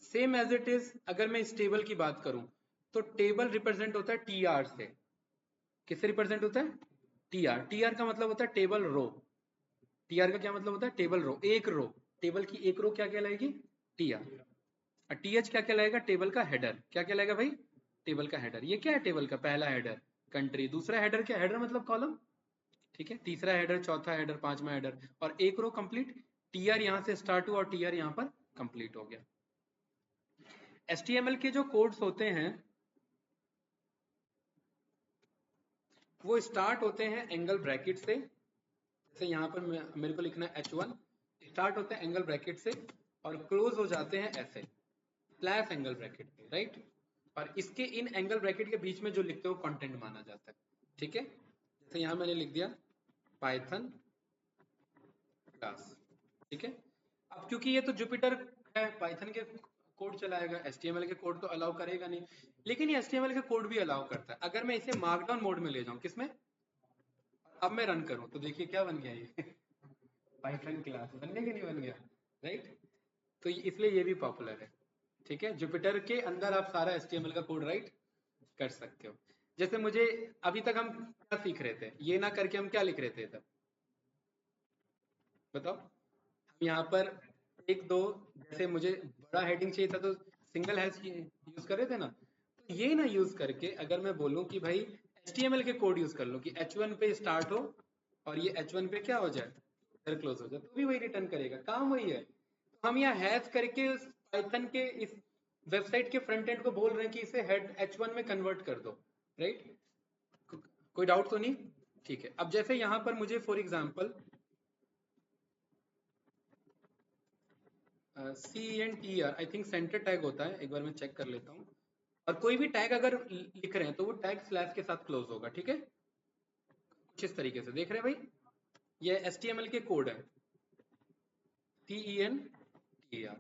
सेम एज इट इज अगर मैं इस टेबल की बात करूं, तो टेबल रिप्रेजेंट होता है TR से, किससे रिप्रेजेंट होता है? टीआर। टीआर का मतलब होता है टेबल रो। टीआर का क्या मतलब होता है? टेबल रो, एक रो। टेबल की एक रो क्या कहलाएगी? टीआर। और टीएच क्या कहलाएगा? टेबल का हेडर। क्या कहलाएगा भाई? टेबल का हेडर। ये क्या है? टेबल का पहला हेडर कंट्री, दूसरा हेडर क्या? हेडर मतलब कॉलम, ठीक है, तीसरा हेडर, चौथा हेडर, पांचवा हेडर, और एक रो कंप्लीट। टीआर यहां से स्टार्ट हुआ और टीआर यहां पर कंप्लीट हो गया। एचटीएमएल के जो कोड्स होते हैं वो स्टार्ट होते हैं एंगल ब्रैकेट से। जैसे यहाँ पर मेरे को लिखना है H1, स्टार्ट होते हैं एंगल ब्रैकेट से और क्लोज हो जाते हैं ऐसे स्लैश एंगल ब्रैकेट पे, राइट। और इसके इन एंगल ब्रैकेट के बीच में जो लिखते हो कंटेंट माना जाता है, ठीक है। जैसे यहाँ मैंने लिख दिया पाइथन क्लास, ठीक है। अब क्योंकि ये तो जुपिटर है, पाइथन के कोड चलाएगा, एचटीएमएल के कोड तो अलाउ करेगा नहीं, लेकिन ये एचटीएमएल के कोड भी अलाउ करता है। अगर मैं इसे मार्कडाउन मोड में ले जाऊं, किसमें? अब मैं रन करूं तो देखिए क्या बन गया ये पाइथन क्लास बन गया कि नहीं बन गया, राइट। तो इसलिए ये भी पॉपुलर है, ठीक है। जुपिटर के अंदर आप सारा एचटीएमएल का कोड राइट कर सकते हो। जैसे मुझे अभी तक हम क्या सीख रहे थे, ये ना करके हम क्या लिख रहे थे तब, बताओ। हम यहाँ पर एक दो, जैसे मुझे बड़ा हेडिंग चाहिए था तो सिंगल हैश यूज कर रहे थे ना। तो ये ना यूज करके अगर मैं बोलूं कि भाई HTML के कोड यूज कर लो कि H1 पे स्टार्ट हो और ये H1 पे क्या हो जाए, फिर क्लोज हो जाए, तो भी वही रिटर्न करेगा, काम वही है। तो हम यहाँ हैश करके पाइथन के इस वेबसाइट के फ्रंट एंड को बोल रहे हैं कि इसे हेड H1 में कन्वर्ट कर दो, राइट। कोई डाउट तो नहीं? ठीक है। अब जैसे यहाँ पर मुझे for example CENTER I think centre tag होता है, एक बार मैं चेक कर लेता हूँ। और कोई भी टैग अगर लिख रहे हैं तो वो टैग स्लैश के साथ क्लोज होगा, ठीक है। कुछ इस तरीके से देख रहे हैं भाई, ये HTML के कोड है CENTER।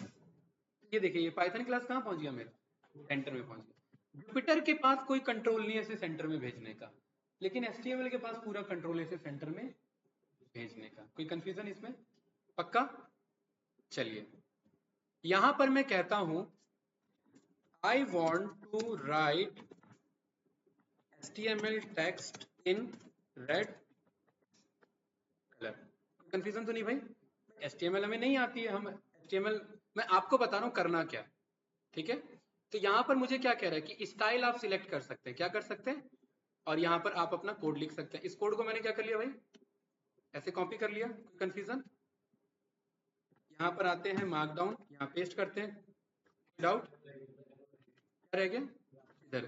ये देखिए ये पाइथन क्लास कहाँ पहुंच गया, मेरा सेंटर में पहुंच गया। जुपिटर के पास कोई कंट्रोल नहीं है इसे सेंटर में भेजने का, लेकिन HTML के पास पूरा कंट्रोल है इसे सेंटर में भेजने का। कोई कंफ्यूजन इसमें? पक्का? चलिए यहां पर मैं कहता हूं I want to write HTML text in red color। Confusion तो नहीं भाई? HTML हमें नहीं आती है, हम HTML मैं आपको बता रहा हूँ करना क्या, ठीक है। तो यहाँ पर मुझे क्या कह रहा है कि स्टाइल आप सिलेक्ट कर सकते हैं, क्या कर सकते हैं, और यहाँ पर आप अपना कोड लिख सकते हैं। इस कोड को मैंने क्या कर लिया भाई, ऐसे कॉपी कर लिया। कोई कंफ्यूजन? यहाँ पर आते हैं मार्कडाउन, यहाँ पेस्ट करते हैं, डाउट क्या रह गया इधर,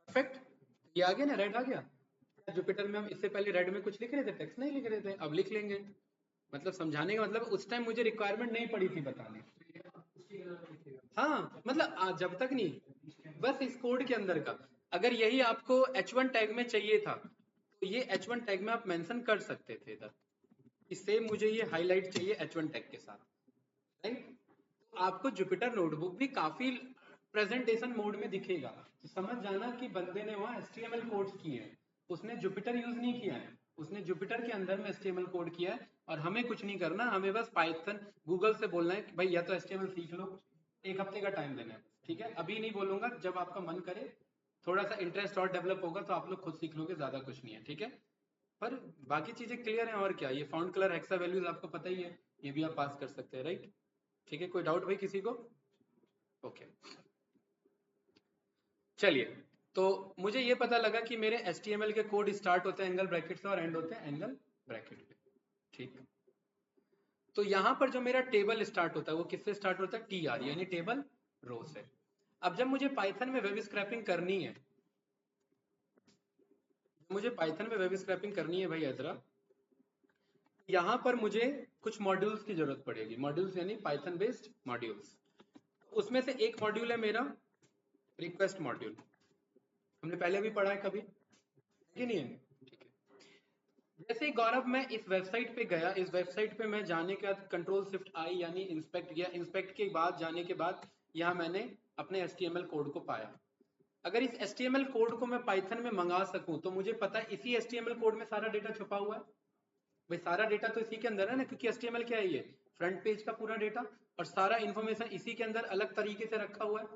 परफेक्ट। ये आ गया ना, रेड आ गया। जुपिटर में हम इससे पहले रेड में कुछ लिख रहे थे, टेक्स्ट नहीं लिख रहे थे, अब लिख लेंगे। मतलब समझाने का मतलब उस टाइम मुझे रिक्वायरमेंट नहीं पड़ी थी बताने। हाँ मतलब जब तक नहीं, बस इस कोड के अंदर का। अगर यही आपको H1 टैग में चाहिए था तो ये H1 टैग में आप मेंशन कर सकते थे इधर, इससे मुझे ये हाईलाइट चाहिए H1 टैग के साथ, राइट। तो आपको जुपिटर नोटबुक भी काफी प्रेजेंटेशन मोड में दिखेगा, तो समझ जाना कि बंदे ने वहाँ HTML कोड्स किए हैं, उसने जुपिटर यूज नहीं किया है, उसने जुपिटर के अंदर में HTML कोड किया है। और हमें कुछ नहीं करना, हमें बस पाइथन गूगल से बोलना है कि भाई या तो HTML सीख लो, एक हफ्ते का टाइम देना है, ठीक है। अभी नहीं बोलूंगा, जब आपका मन करे, थोड़ा सा इंटरेस्ट और डेवलप होगा तो आप लोग खुद सीख लोगे, ज्यादा कुछ नहीं है, ठीक है। पर बाकी चीजें क्लियर है। और क्या, ये फाउंड कलर हेक्सा वैल्यूज आपको पता ही है, ये भी आप पास कर सकते हैं, राइट। ठीक है, कोई डाउट भाई किसी को? ओके चलिए। तो मुझे ये पता लगा कि मेरे HTML के कोड स्टार्ट होते हैं एंगल ब्रैकेट से और एंड होते हैं एंगल ब्रैकेट पे, ठीक। तो यहां पर जो मेरा टेबल स्टार्ट होता है वो किससे स्टार्ट होता है? TR यानी टेबल रो से। अब जब मुझे पाइथन में वेब स्क्रैपिंग करनी है, मुझे पाइथन में वेब स्क्रैपिंग करनी है भाई अजरा, यहाँ पर मुझे कुछ मॉड्यूल्स की जरूरत पड़ेगी। मॉड्यूल्स यानी पाइथन बेस्ड मॉड्यूल्स। उसमें से एक मॉड्यूल है मेरा रिक्वेस्ट मॉड्यूल, हमने पहले भी पढ़ा है कभी, कि नहीं है? ठीक है। जैसे ही गौरव मैं इस वेबसाइट पे गया, इस वेबसाइट पे मैं जाने के बाद कंट्रोल शिफ्ट आई यानी इंस्पेक्ट किया, इंस्पेक्ट के बाद जाने के बाद यहाँ मैंने अपने HTML कोड को पाया। अगर इस HTML कोड को मैं पाइथन में मंगा सकूं तो मुझे पता है इसी HTML कोड में सारा डेटा छुपा हुआ है। भाई सारा डेटा तो इसी के अंदर है ना, क्योंकि HTML क्या है, ये फ्रंट पेज का पूरा डेटा और सारा इंफॉर्मेशन इसी के अंदर अलग तरीके से रखा हुआ है।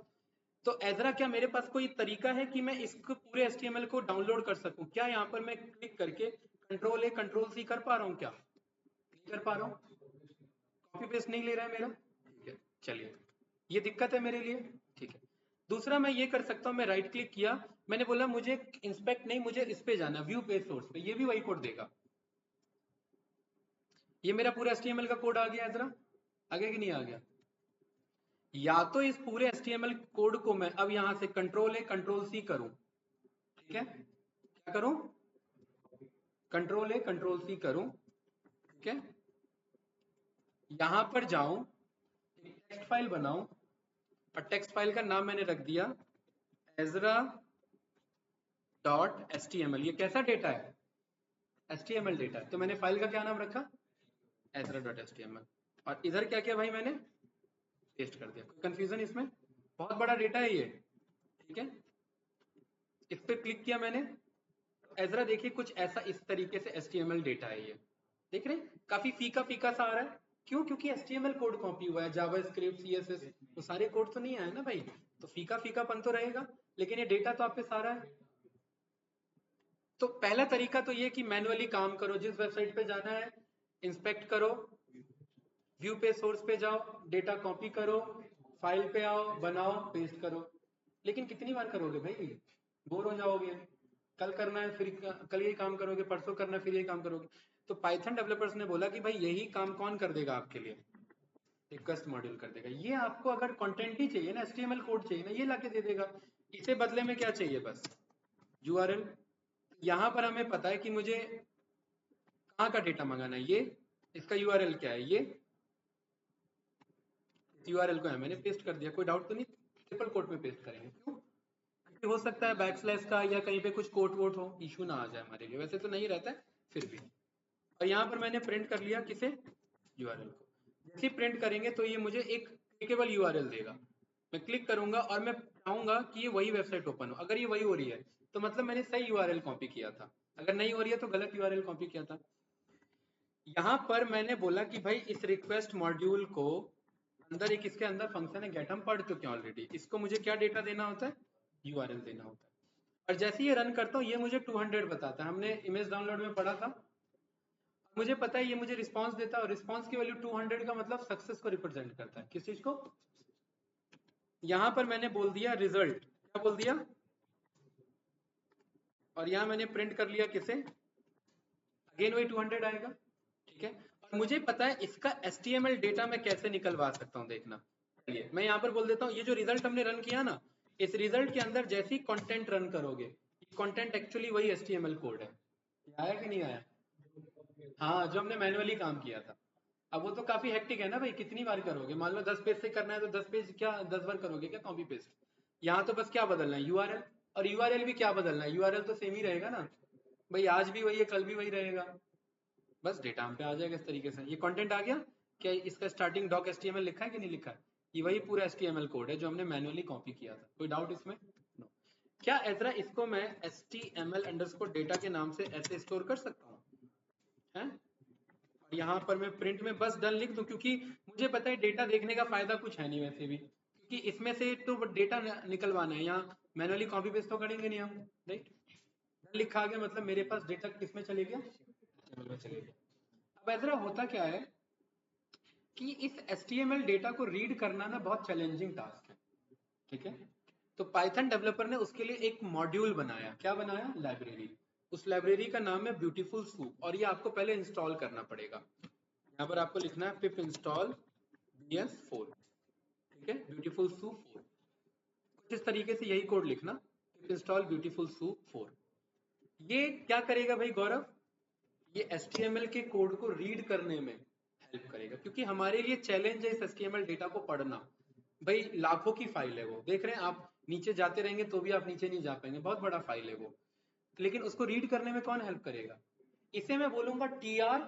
तो एजरा क्या मेरे पास कोई तरीका है कि मैं इस पूरे HTML को डाउनलोड कर सकूं क्या? यहाँ पर मैं क्लिक करके कंट्रोल ए कंट्रोल सी कर पा रहा हूँ क्या? नहीं कर पा रहा हूँ, कॉपी पेस्ट नहीं ले रहा है मेरा। ठीक है, चलिए ये दिक्कत है मेरे लिए। ठीक है, दूसरा मैं ये कर सकता हूँ, मैं राइट क्लिक किया, मैंने बोला मुझे इंस्पेक्ट नहीं, मुझे इस पे जाना, व्यू पेज सोर्स पे, ये भी वही कोड देगा। ये मेरा पूरा HTML का कोड आ गया एजरा, आ गया कि नहीं आ गया? या तो इस पूरे HTML कोड को मैं अब यहां से कंट्रोल ए कंट्रोल सी करूं, ठीक है, क्या करूं? कंट्रोल ए कंट्रोल सी करूं, ठीक है, यहां पर जाऊं, एक टेक्स्ट फाइल बनाऊं, और टेक्स्ट फाइल का नाम मैंने रख दिया एजरा डॉट HTML। ये कैसा डेटा है? HTML data. तो मैंने फाइल का क्या नाम रखा? Ezra dot HTML। और इधर क्या किया भाई, मैंने पेस्ट कर दिया। कोई कंफ्यूजन इसमें? बहुत बड़ा डेटा है ये, ठीक है। इस पे क्लिक किया मैंने, एजरा देखिए कुछ ऐसा इस तरीके से HTML डेटा है ये, देख रहे हैं? काफी फीका फीका सा आ रहा है, क्यों? क्योंकि HTML कोड कॉपी हुआ है, जावा स्क्रिप्ट CSS वो सारे कोड तो नहीं आए ना भाई, तो फीका फीकापन तो रहेगा, लेकिन ये डेटा तो आप पे सारा है। तो पहला तरीका तो ये कि मैनुअली काम करो, जिस वेबसाइट पे जाना है इंस्पेक्ट करो, व्यू पे सोर्स पे जाओ, डेटा कॉपी करो, फाइल पे आओ, बनाओ, पेस्ट करो। लेकिन कितनी बार करोगे भाई, बोर हो जाओगे। कल करना है फिर कल यही काम करोगे, परसों करना है फिर यही काम करोगे। तो पाइथन डेवलपर्स ने बोला कि भाई यही काम कौन कर देगा आपके लिए? रिक्वेस्ट मॉड्यूल कर देगा। ये आपको अगर कंटेंट ही चाहिए ना, HTML कोड चाहिए ना, ये लाके दे देगा। इसे बदले में क्या चाहिए? बस URL। यहाँ पर हमें पता है कि मुझे कहाँ का डेटा मंगाना है, ये इसका URL क्या है, ये URL को है मैंने पेस्ट कर दिया। कोई डाउट तो नहीं? ट्रिपल कोट में पेस्ट करेंगे, क्यों? क्योंकि हो सकता है बैकस्लैश का या कहीं पे कुछ कोट वोट हो, इशू ना आ जाए हमारे लिए। वैसे तो नहीं रहता है, फिर भी। और यहाँ पर मैंने प्रिंट कर लिया किसे? URL को। जैसे प्रिंट करेंगे तो ये मुझे एक क्लिकेबल URL देगा। मैं क्लिक करूंगा और मैं चाहूंगा कि ये वही वेबसाइट ओपन हो। अगर ये वही हो रही है तो मतलब मैंने सही URL कॉपी किया था, अगर नहीं हो रही है तो गलत URL कॉपी किया था। यहाँ पर मैंने बोला कि भाई इस रिक्वेस्ट मॉड्यूल को अंदर एक इसके अंदर फंक्शन है गेट, हम पढ़ चुके हैं ऑलरेडी। इसको मुझे क्या डेटा देना होता है? URL देना होता है। और जैसे ये रन करता हूँ ये मुझे 200 बताता है, हमने इमेज डाउनलोड में पढ़ा था। मुझे पता है ये मुझे रिस्पांस देता है, और रिस्पांस की वैल्यू 200 का मतलब सक्सेस को रिप्रेजेंट करता है। किस चीज को? यहाँ पर मैंने बोल दिया रिजल्ट, क्या बोल दिया? और यहाँ मैंने प्रिंट कर लिया किसे? अगेन वही 200 आएगा, ठीक है। और मुझे पता है इसका HTML डेटा मैं कैसे निकलवा सकता हूँ, देखना। चलिए मैं यहाँ पर बोल देता हूँ, ये जो रिजल्ट हमने रन किया ना, इस रिजल्ट के अंदर जैसे ही कंटेंट रन करोगे, ये कंटेंट एक्चुअली वही HTML कोड है। ये आया कि नहीं आया? हाँ, जो हमने मैनुअली काम किया था। अब वो तो काफी हेक्टिक है ना भाई, कितनी बार करोगे? मान लो 10 पेज से करना है तो 10 पेज क्या 10 बार करोगे क्या कॉपी पेस्ट? यहाँ तो बस क्या बदलना है? URL। और URL भी क्या बदलना है? URL तो सेम ही रहेगा ना भाई, आज भी वही है कल भी वही रहेगा। बस डेटा हम पे आ जाएगा इस तरीके से। ये कंटेंट आ गया क्या? इसका स्टार्टिंग डॉक HTML लिखा है कि नहीं लिखा है? ये वही पूरा HTML कोड है जो हमने मैनुअली कॉपी किया था। कोई डाउट इसमें? नो। क्या ऐसा इसको मैं HTML अंडरस्कोर डेटा के नाम से ऐसे स्टोर कर सकता हूँ? है? यहाँ पर मैं प्रिंट में बस डन लिख दूं, क्योंकि मुझे पता है डेटा देखने का फायदा कुछ है नहीं वैसे भी, क्योंकि इसमें से तो डेटा निकलवाना है। यहाँ मैनुअली कॉपी पेस्ट तो करेंगे नहीं हम, राइट? डन लिखा आ गया, मतलब मेरे पास डेटा किस में चले गया? HTML में चले गया। अब ऐसा होता क्या है कि इस HTML डेटा को रीड करना ना बहुत चैलेंजिंग टास्क है, ठीक है। तो पाइथन डेवलपर ने उसके लिए एक मॉड्यूल बनाया। क्या बनाया? लाइब्रेरी। उस लाइब्रेरी का नाम है ब्यूटीफुल सूप, और ये आपको पहले इंस्टॉल करना पड़ेगा। यहाँ पर आपको लिखना है पिप इंस्टॉल BS4, ठीक है, ब्यूटीफुल सूप 4। कुछ इस तरीके से यही कोड लिखना, पिप इंस्टॉल ब्यूटीफुल सूप 4। ये क्या करेगा भाई गौरव? ये HTML के कोड को रीड करने में हेल्प करेगा, क्योंकि हमारे लिए चैलेंज है इस HTML डेटा को पढ़ना। भाई लाखों की फाइल है वो, देख रहे हैं आप, नीचे जाते रहेंगे तो भी आप नीचे नहीं जा पाएंगे, बहुत बड़ा फाइल है वो। लेकिन उसको रीड करने में कौन हेल्प करेगा? इसे मैं बोलूंगा TR।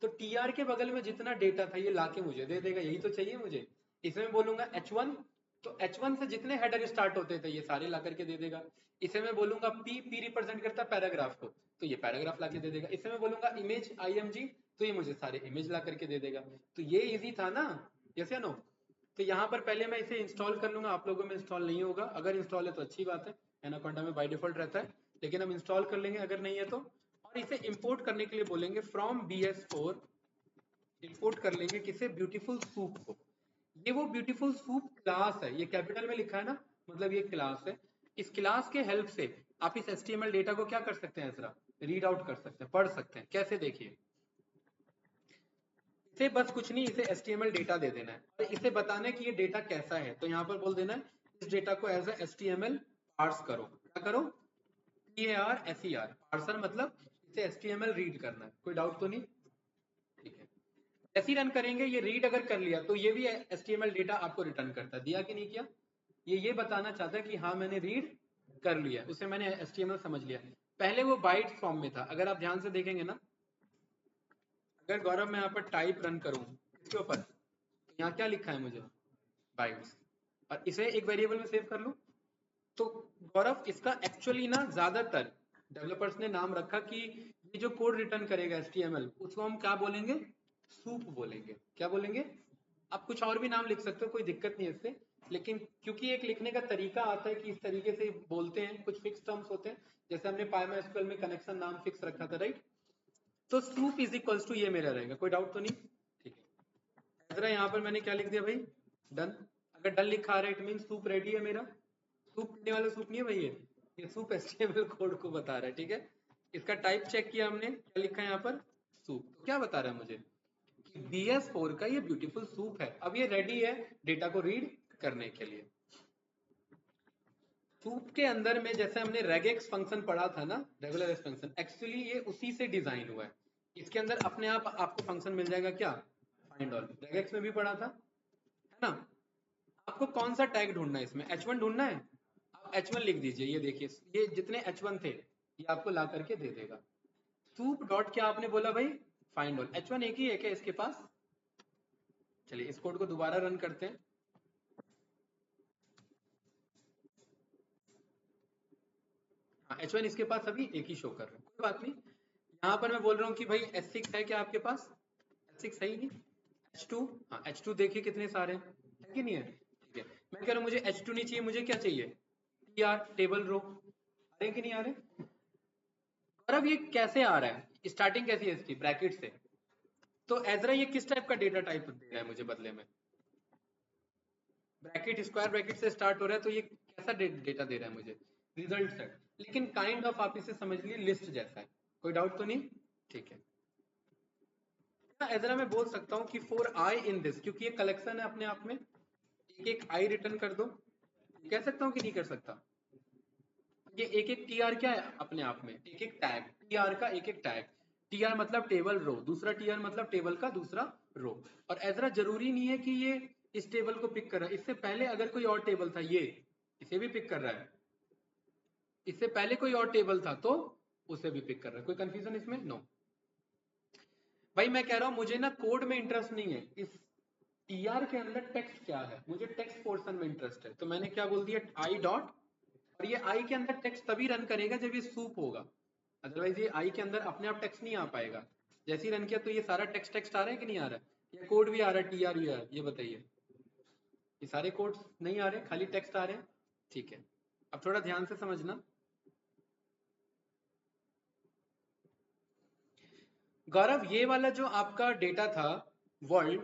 तो TR के बगल में जितना डेटा था ये लाके मुझे दे देगा, यही तो चाहिए मुझे। इसे मैं बोलूंगा H1, तो H1 से जितने हेडर स्टार्ट होते थे ये सारे ला करके दे देगा। इसे मैं बोलूंगा P रिप्रेजेंट करता है पैराग्राफ को, तो ये पैराग्राफ ला के दे देगा। इसे मैं बोलूंगा इमेज IMG, तो ये मुझे सारे इमेज ला करके दे देगा। तो ये इजी था ना, यस या नो? तो यहाँ पर पहले मैं इसे इंस्टॉल कर लूंगा, आप लोगों में इंस्टॉल नहीं होगा, अगर इंस्टॉल है तो अच्छी बात है, एनाकोंडा में बाय डिफॉल्ट रहता है, लेकिन हम इंस्टॉल कर लेंगे अगर नहीं है तो। और इसे इंपोर्ट करने के लिए बोलेंगे फ्रॉम BS4, इंपोर्ट कर लेंगे किसे, ब्यूटीफुल सूप को। ये वो ब्यूटीफुल सूप क्लास है, ये कैपिटल में लिखा है ना, मतलब ये क्लास है। इस क्लास के हेल्प से आप इस HTML डेटा को क्या कर सकते हैं जरा, रीड आउट कर सकते हैं, पढ़ सकते हैं। कैसे, देखिए, इसे बस कुछ नहीं, इसे HTML डेटा दे देना है और इसे बताना है कि ये डेटा कैसा है। तो यहाँ पर बोल देना है इस डेटा को एज ए HTML पार्स करो। क्या करो, PARSER, पार्सर मतलब इसे HTML रीड करना है। कोई डाउट तो नहीं, ठीक है। जैसे ही रन करेंगे, ये रीड अगर कर लिया तो ये भी HTML डेटा आपको रिटर्न करता है, दिया कि नहीं किया। ये बताना चाहता है कि हाँ मैंने रीड कर लिया, उसे मैंने HTML समझ लिया। पहले वो बाइट्स फॉर्म में था, अगर आप ध्यान से देखेंगे ना, अगर गौरव मैं यहाँ पर टाइप रन करूँ इसके ऊपर, यहाँ क्या लिखा है मुझे, बाइट्स, और इसे एक वेरिएबल में सेव कर लूँ, तो गौरव इसका एक्चुअली ना ज्यादातर डेवलपर्स ने नाम रखा कि ये जो कोड रिटर्न करेगा HTML, उसको हम क्या बोलेंगे, सूप बोलेंगे। क्या बोलेंगे, आप कुछ और भी नाम लिख सकते हो, कोई दिक्कत नहीं है इससे, लेकिन क्योंकि एक लिखने का तरीका आता है कि इस तरीके से बोलते हैं, कुछ फिक्स टर्म्स होते हैं, जैसे हमने PyMySQL में कनेक्शन नाम फिक्स रखा था, राइट। तो सूप इज इक्वल्स टू ये मेरा रहेगा, कोई डाउट तो नहीं, ठीक है। जरा यहाँ पर मैंने क्या लिख दिया भाई, डन। अगर डन लिखा आ रहा है इट मीन सूप रेडी है मेरा। सूप पीने वाला सूप नहीं है भाई, ये सूप HTML कोड को बता रहा है, ठीक है। इसका टाइप चेक किया हमने, क्या लिखा है यहाँ पर, सूप। तो क्या बता रहा है मुझे कि BS4 का ये ब्यूटीफुल सूप है, अब ये रेडी है डेटा को रीड करने के लिए। सूप के अंदर में जैसे हमने regex फंक्शन पढ़ा था ना, रेगुलर फंक्शन, एक्चुअली ये उसी से डिजाइन हुआ है। इसके अंदर अपने आप आपको फंक्शन मिल जाएगा, क्या, फाइंड ऑल, regex में भी पढ़ा था, है ना। आपको कौन सा टैग ढूंढना है इसमें, H1 ढूंढना है, आप H1 लिख दीजिए। ये देखिए, ये जितने H1 थे ये आपको ला करके दे देगा। सूप डॉट क्या आपने बोला भाई, फाइंड ऑल। H1 एक ही है क्या इसके पास, चलिए इस कोड को दोबारा रन करते हैं। हाँ, H1 इसके पास अभी एक ही शो कर रहा है, कोई बात नहीं। यहाँ पर मैं बोल रहा हूँ कि भाई H6 है क्या आपके पास, H6 है ही नहीं। H2, हाँ H2 देखिए कितने सारे हैं, है कि नहीं है, ठीक है। मैं कह रहा हूँ मुझे H2 नहीं चाहिए, मुझे क्या चाहिए, TR, टेबल रो। आ रहे कि नहीं आ रहे, और अब ये कैसे आ रहा है, स्टार्टिंग कैसी है इसकी, ब्रैकेट से। तो एजरा ये किस टाइप का डेटा टाइप दे रहा है मुझे बदले में, ब्रैकेट, स्क्वायर ब्रैकेट से स्टार्ट हो रहा है, तो ये कैसा डेटा दे रहा है मुझे, रिजल्ट सेट, लेकिन काइंड ऑफ आप इसे समझ लिए लिस्ट जैसा है। कोई डाउट तो नहीं, ठीक है। एजरा मैं बोल सकता हूँ कि फॉर आई इन दिस, क्योंकि ये कलेक्शन है अपने आप में, एक एक आई रिटर्न कर दो, कह सकता हूँ कि नहीं कर सकता। ये एक एक टीआर क्या है अपने आप में, एक एक टैग, टीआर का एक एक टैग। टीआर मतलब टेबल रो, दूसरा टीआर मतलब टेबल का दूसरा रो। और एजरा जरूरी नहीं है कि ये इस टेबल को पिक कर रहा है, इससे पहले अगर कोई और टेबल था, ये इसे भी पिक कर रहा है, इससे पहले कोई और टेबल था तो उसे भी पिक कर रहा है। कोई कंफ्यूजन इसमें, नो। भाई मैं कह रहा हूं मुझे ना कोड में इंटरेस्ट नहीं है, इस टीआर के अंदर टेक्स्ट क्या है, मुझे टेक्स्ट पोर्शन में इंटरेस्ट है। तो मैंने क्या बोल दिया, आई डॉट, और ये आई के अंदर टेक्स्ट तभी रन करेगा जब ये सूप होगा, अदरवाइज ये आई के अंदर अपने आप टेक्स्ट नहीं आ पाएगा। जैसे ही रन किया तो ये सारा टेक्स्ट टेक्स्ट आ रहा है कि नहीं आ रहा है, ये कोड भी आ रहा है, टीआर भी आ रहा है, ये बताइए, ये सारे कोड्स नहीं आ रहे, खाली टेक्स्ट आ रहे हैं, ठीक है। अब थोड़ा ध्यान से समझना, गौरव ये वाला जो आपका डेटा था वर्ल्ड,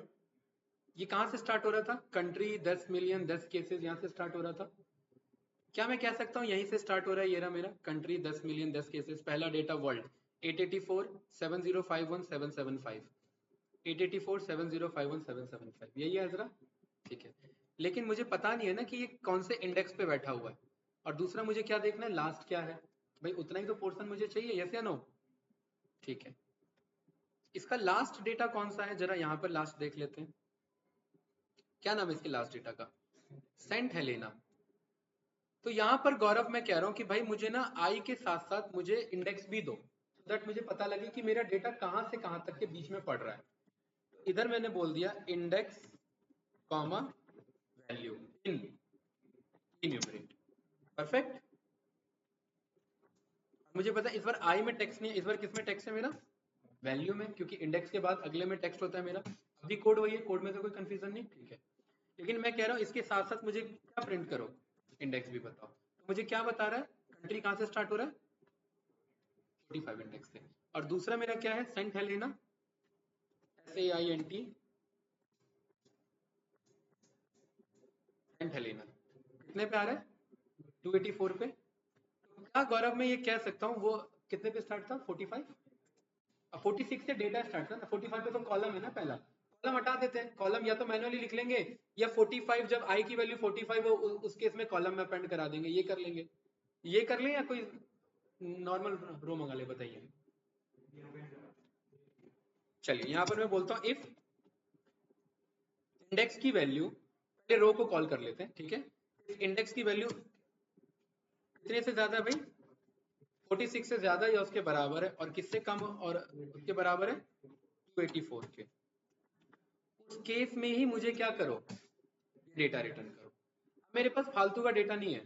ये कहां से स्टार्ट हो रहा था, कंट्री 10 मिलियन 10 केसेस यहाँ से स्टार्ट हो रहा था। क्या मैं कह सकता हूँ यहीं से स्टार्ट हो रहा है, ये रहा मेरा कंट्री 10 मिलियन 10 केसेस, पहला डेटा वर्ल्ड 884 7051 775, 884 7051 775, यही है जरा, ठीक है। लेकिन मुझे पता नहीं है ना कि ये कौन से इंडेक्स पे बैठा हुआ है, और दूसरा मुझे क्या देखना है, लास्ट क्या है, भाई उतना ही तो पोर्शन मुझे चाहिए, यस या नो, ठीक है। इसका लास्ट डेटा कौन सा है, जरा यहाँ पर लास्ट देख लेते हैं, क्या नाम है इसके लास्ट डेटा का, सेंट हेलेना। तो यहाँ पर गौरव मैं कह रहा हूँ कि भाई मुझे ना आई के साथ साथ मुझे इंडेक्स भी दो, so दैट मुझे पता लगे कि मेरा डेटा कहाँ से कहाँ तक के बीच में पड़ रहा है। तो इधर मैंने बोल दिया index comma value in numerator, perfect. मुझे पता है इस बार आई में टेक्स्ट नहीं है, इस बार किस में टेक्स्ट है मेरा, वैल्यू में, क्योंकि इंडेक्स के बाद अगले में टेक्स्ट होता है मेरा। अभी कोड वही है, कोड में तो कोई कंफ्यूजन नहीं, ठीक है। लेकिन मैं कह रहा हूँ इसके साथ साथ मुझे क्या प्रिंट करो, इंडेक्स भी बताओ। तो मुझे क्या बता रहा है, कंट्री कहाँ से स्टार्ट हो रहा है, 45 इंडेक्स से। और दूसरा मेरा क्या है, Saint Helena, SAINT, Saint Helena कितने पे आ रहा है, 284 पे। तो क्या गौरव मैं ये कह सकता हूँ वो कितने पे स्टार्ट था, 45, 46 से डेटा स्टार्ट था ना, 45 पे तो कॉलम है ना, पहला कॉलम हटा देते हैं, कॉलम या तो मैनुअली लिख लेंगे या 45 जब आई की वैल्यू 45 हो उस केस में कॉलम में अपेंड करा देंगे, ये कर लेंगे, ये कर लें या कोई नॉर्मल रो मंगा ले, बताइए। चलिए यहाँ पर मैं बोलता हूँ इफ इंडेक्स की वैल्यू, पहले रो को कॉल कर लेते हैं, ठीक है। इंडेक्स की वैल्यू कितने से ज्यादा है भाई, 46 से ज्यादा या उसके बराबर है, और किससे कम और उसके बराबर है 284 के, उस केस में ही मुझे क्या करो, डेटा रिटर्न करो। मेरे पास फालतू का डेटा नहीं है,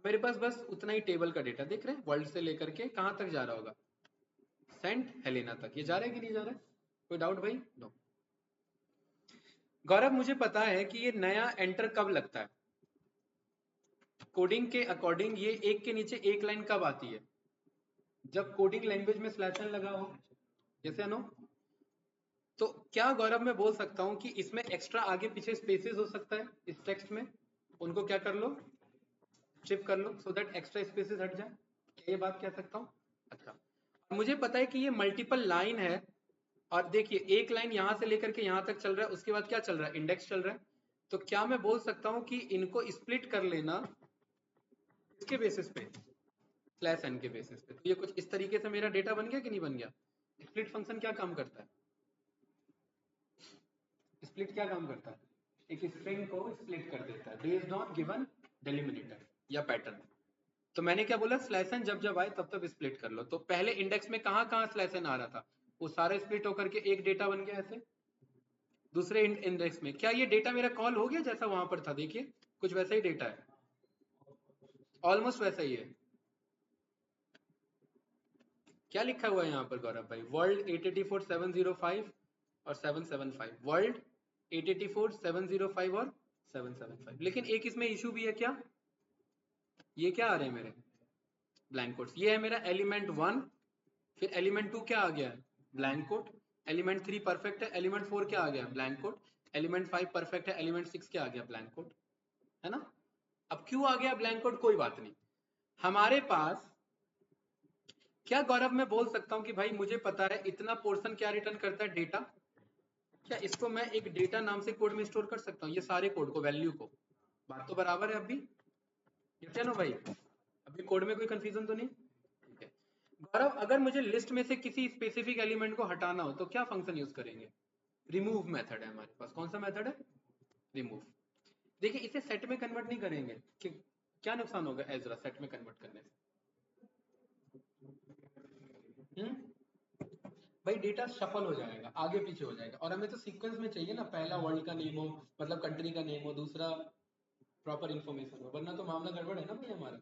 मेरे पास बस उतना ही टेबल का डेटा देख रहे हैं, वर्ल्ड से लेकर के कहाँ तक जा रहा होगा, सेंट हेलेना तक, ये जा रहा है कि नहीं जा रहा है, कोई डाउट भाई, नो। गौरव मुझे पता है कि ये नया एंटर कब लगता है, कोडिंग के अकॉर्डिंग ये एक के नीचे एक लाइन कब आती है, जब कोडिंग लैंग्वेज में स्लैश एन लगा हो, जैसे नो। तो क्या गौरव मैं बोल सकता हूं कि इसमें एक्स्ट्रा आगे पीछे स्पेसेस हो सकता है इस टेक्स्ट में, उनको क्या कर लो, स्ट्रिप कर लो, सो दैट एक्स्ट्रा स्पेसेस हट जाए, क्या ये बात कह सकता हूँ। अच्छा, मुझे पता है कि ये मल्टीपल लाइन है, और देखिए एक लाइन यहां से लेकर के यहां तक चल रहा है, उसके बाद क्या चल रहा है, इंडेक्स चल रहा है। तो क्या मैं बोल सकता हूं कि इनको स्प्लिट कर लेना इसके बेसिस पे, स्लैश एन के बेसिस पे, तो ये कुछ इस तरीके से मेरा डेटा बन गया कि नहीं बन गया। स्प्लिट फंक्शन क्या काम करता है, स्प्लिट क्या काम करता है, एक स्ट्रिंग को स्प्लिट कर देता है बेस्ड ऑन गिवन डेलिमिनेटर या पैटर्न। तो मैंने क्या बोला, स्लैश एन जब जब आए तब तब स्प्लिट कर लो। तो पहले इंडेक्स में कहाँ कहाँ स्लैश एन आ रहा था, वो सारा स्प्लिट होकर के एक डेटा बन गया ऐसे। दूसरे इंडेक्स में क्या ये डेटा मेरा कॉल हो गया जैसा वहां पर था, देखिए कुछ वैसा ही डेटा है, ऑलमोस्ट वैसा ही है। क्या लिखा हुआ है यहाँ पर गौरव भाई, वर्ल्ड 884,705 और 775, वर्ल्ड 884,705 और 775। लेकिन एक इसमें इशू भी है, क्या ये क्या आ रहे हैं मेरे ब्लैंक कोट्स, ये है मेरा एलिमेंट 1, फिर एलिमेंट 2 क्या आ गया है, ब्लैंक कोट, एलिमेंट 3 परफेक्ट है, एलिमेंट 4 क्या आ गया, ब्लैंक कोट, एलिमेंट 5 परफेक्ट है, एलिमेंट 6 क्या आ गया, ब्लैंक कोट, है ना। अब क्यों आ गया ब्लैंक कोट, कोई बात नहीं, हमारे पास क्या गौरव मैं बोल सकता हूं कि भाई मुझे पता है इतना पोर्शन क्या रिटर्न करता है, डेटा, क्या इसको मैं एक डेटा नाम से कोड में स्टोर कर सकता हूँ, ये सारे कोड को, वैल्यू को, बात तो बराबर है अभी, ठीक है ना भाई, अभी कोड में कोई कंफ्यूजन तो नहीं, ठीक है। गौरव अगर मुझे लिस्ट में से किसी स्पेसिफिक एलिमेंट को हटाना हो तो क्या फंक्शन यूज करेंगे, रिमूव मेथड है हमारे पास, कौन सा मेथड है, रिमूव। देखिए इसे सेट में कन्वर्ट नहीं करेंगे कि क्या नुकसान होगा एजरा सेट में कन्वर्ट करने से, भाई डेटा शफल हो जाएगा, आगे पीछे हो जाएगा, और हमें तो सीक्वेंस में चाहिए ना, पहला वर्ल्ड का नेम हो, मतलब कंट्री का नेम हो, दूसरा प्रॉपर इन्फॉर्मेशन हो, वरना तो मामला गड़बड़ है ना भाई हमारा,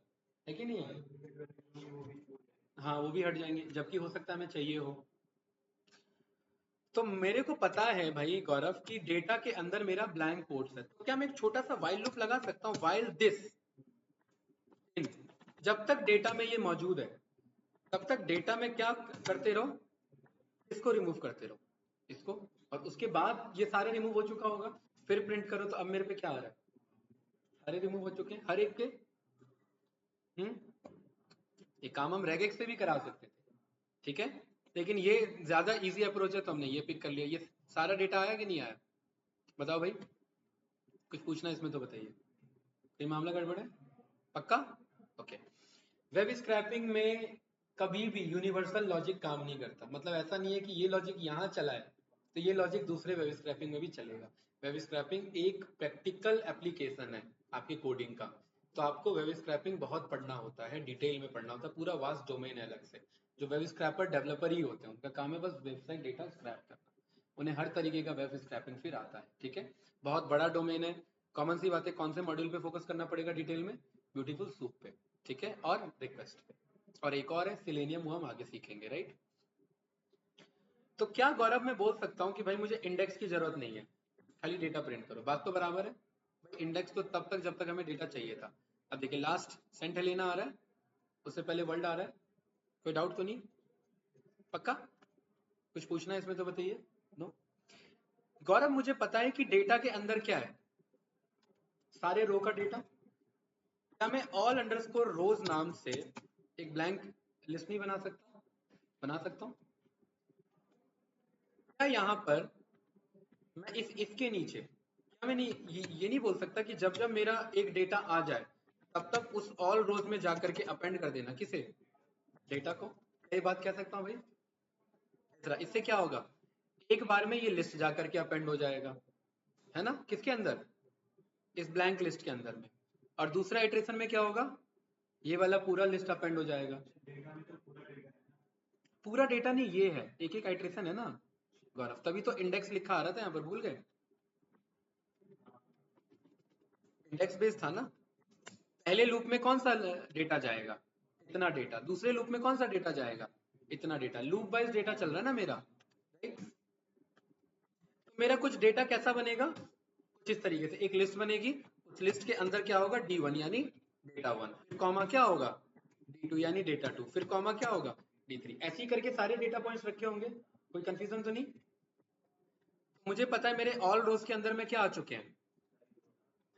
है कि नहीं है। हाँ वो भी हट जाएंगे, जबकि हो सकता है हमें चाहिए हो। तो मेरे को पता है भाई गौरव कि डेटा के अंदर मेरा ब्लैंक कोट्स है, तो क्या मैं एक छोटा सा वाइल लूप लगा सकता हूँ, वाइल दिस, जब तक डेटा में ये मौजूद है तब तक डेटा में क्या करते रहो, इसको रिमूव करते रहो, इसको, और उसके बाद ये सारे रिमूव हो चुका होगा, फिर प्रिंट करो तो अब मेरे पे क्या आ रहा है, सारे रिमूव हो चुके हैं हर एक के। ये काम हम रेगेक्स से भी करा सकते थे, ठीक है, लेकिन ये ज्यादा इजी अप्रोच है तो हमने ये पिक कर लिया। ये सारा डेटा आया कि नहीं आया, बताओ भाई, कुछ पूछना है इसमें तो बताइए, ये मामला गड़बड़ है पक्का, ओके। वेब स्क्रैपिंग में कभी भी यूनिवर्सल लॉजिक काम नहीं करता, मतलब ऐसा नहीं है कि ये लॉजिक यहाँ चला है तो ये लॉजिक दूसरे वेब स्क्रैपिंग में भी चलेगा। वेब स्क्रैपिंग एक प्रैक्टिकल एप्लीकेशन है आपकी कोडिंग का, तो आपको वेब स्क्रैपिंग बहुत पढ़ना होता है, डिटेल में पढ़ना होता है, पूरा वास्ट डोमेन है अलग से। जो वेब स्क्रैपर डेवलपर ही होते हैं उनका काम है बस वेबसाइट डेटा स्क्रैप करना, उन्हें हर तरीके का वेब स्क्रैपिंग फिर आता है, ठीक है। बहुत बड़ा डोमेन है, कॉमन सी बात है, कौन से मॉड्यूल पे फोकस करना पड़ेगा डिटेल में, ब्यूटीफुल सूप पे, ठीक है, और रिक्वेस्ट पे, और एक और है सिलेनियम, वो हम आगे सीखेंगे, राइट। तो क्या गौरव मैं बोल सकता हूँ कि भाई मुझे इंडेक्स की जरूरत नहीं है, खाली डेटा प्रिंट करो, बात तो बराबर है। इंडेक्स तो तब तक जब तक हमें डेटा चाहिए था। अब देखिए लास्ट सेंट हेलेना आ रहा है, उससे पहले वर्ल्ड आ रहा है, कोई डाउट तो नहीं? पक्का? कुछ पूछना है इसमें तो बताइए। नो? गौरव मुझे पता है कि डेटा के अंदर क्या है, सारे रो का डेटा। क्या मैं ऑल अंडरस्कोर रोज नाम से एक ब्लैंक लिस्ट नहीं बना सकता? बना सकता हूँ। क्या यहाँ पर मैं इस इसके नीचे क्या मैं नहीं ये नहीं बोल सकता कि जब जब मेरा एक डेटा आ जाए तब तक उस ऑल रोज में जाकर के अपेंड कर देना किसे? डेटा को। ये बात कह सकता हूँ भाई? जरा इससे क्या होगा, एक बार में ये लिस्ट जाकर के अपेंड हो जाएगा, है ना? किसके अंदर? इस ब्लैंक लिस्ट के अंदर में। और दूसरा इटरेशन में क्या होगा, ये वाला पूरा लिस्ट अपेंड हो जाएगा। पूरा डेटा नहीं, ये है एक एक आइट्रेशन है ना गौरव, तभी तो इंडेक्स लिखा आ रहा था यहाँ पर, भूल गए? इंडेक्स बेस था ना। पहले लूप में कौन सा डेटा जाएगा? इतना डेटा। दूसरे लूप में कौन सा डेटा जाएगा? इतना डेटा। लूप वाइज डेटा चल रहा है ना मेरा, राइट? तो मेरा कुछ डेटा कैसा बनेगा, कुछ इस तरीके से एक लिस्ट बनेगी। उस लिस्ट के अंदर क्या होगा, D1 यानी डेटा 1, फिर कॉमा क्या होगा, D2 यानी डेटा 2, फिर कॉमा क्या होगा, D3। ऐसे ही करके सारे डेटा पॉइंट्स रखे होंगे, कोई कंफ्यूजन तो नहीं? मुझे पता है मेरे ऑल रोज के अंदर में क्या आ चुके हैं,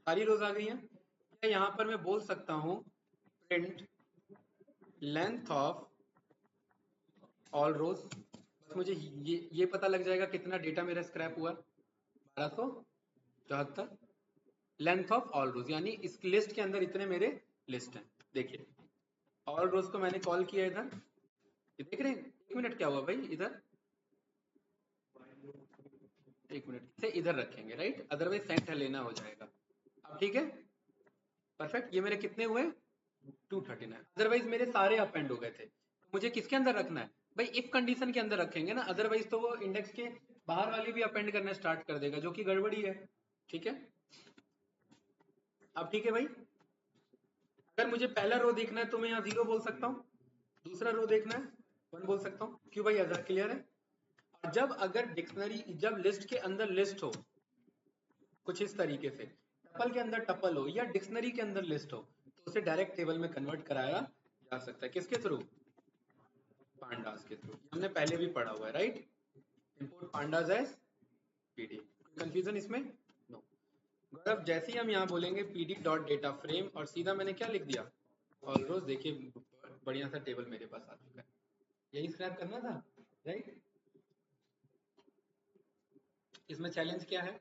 सारी रोज आ गई हैं। क्या यहाँ पर मैं बोल सकता हूँ प्रिंट लेंथ ऑफ ऑल रोज? बस मुझे ये पता लग जाएगा कितना डेटा मेरा स्क्रैप हुआ, 1274। लेंथ ऑफ ऑल रोज यानी इस लिस्ट के अंदर इतने मेरे लिस्ट हैं। देखिए ऑल रोज को मैंने कॉल किया इधर, ये देख रहे हैं? एक मिनट, क्या हुआ भाई इधर? एक मिनट से इधर रखेंगे, राइट? अदरवाइज सेंट लेना हो जाएगा। अब ठीक है, परफेक्ट। ये मेरे कितने हुए, 239। अदरवाइज मेरे सारे अपेंड हो गए थे। मुझे किसके अंदर रखना है भाई, इफ कंडीशन के अंदर रखेंगे ना, अदरवाइज तो वो इंडेक्स के बाहर वाली भी अपेंड करना स्टार्ट कर देगा, जो कि गड़बड़ी है। ठीक है, अब ठीक है भाई। अगर मुझे पहला रो देखना है तो मैं यहाँ 0 बोल सकता हूँ, दूसरा रो देखना है 1 बोल सकता हूँ। क्यों भाई, अदर क्लियर है? और जब अगर डिक्शनरी, जब लिस्ट के अंदर लिस्ट हो कुछ इस तरीके से, टपल के अंदर टपल हो या डिक्शनरी के अंदर लिस्ट हो, तो उसे डायरेक्ट टेबल में कन्वर्ट कराया जा सकता है। किसके थ्रू? पांडास के थ्रू। हमने पहले भी पढ़ा हुआ है, right? Import pandas as PD. Confusion इसमें? नो। गौरव जैसे ही हम यहाँ बोलेंगे पीडी डॉट डेटा फ्रेम और सीधा मैंने क्या लिख दिया, ऑल रोज। देखिए बढ़िया सा टेबल मेरे पास आ चुका है। यही स्क्रैप करना था, राइट? इसमें चैलेंज क्या है,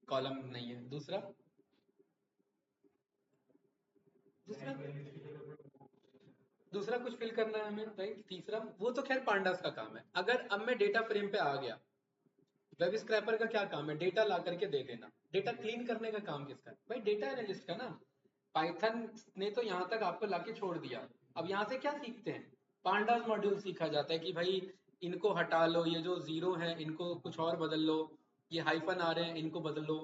कॉलम नहीं है। दूसरा, दूसरा दूसरा कुछ फिल करना है हमें, राइट? तीसरा वो तो खैर पांडास का काम है। अगर अब मैं डेटा फ्रेम पे आ गया, वेब स्क्रैपर का क्या काम है, डेटा ला करके दे देना। डेटा क्लीन करने का काम किसका है भाई, डेटा एनालिस्ट का ना। पाइथन ने तो यहाँ तक आपको लाके छोड़ दिया। अब यहाँ से क्या सीखते हैं, पांडास मॉड्यूल सीखा जाता है कि भाई इनको हटा लो, ये जो जीरो है इनको कुछ और बदल लो, ये हाइफन आ रहे हैं इनको बदल लो।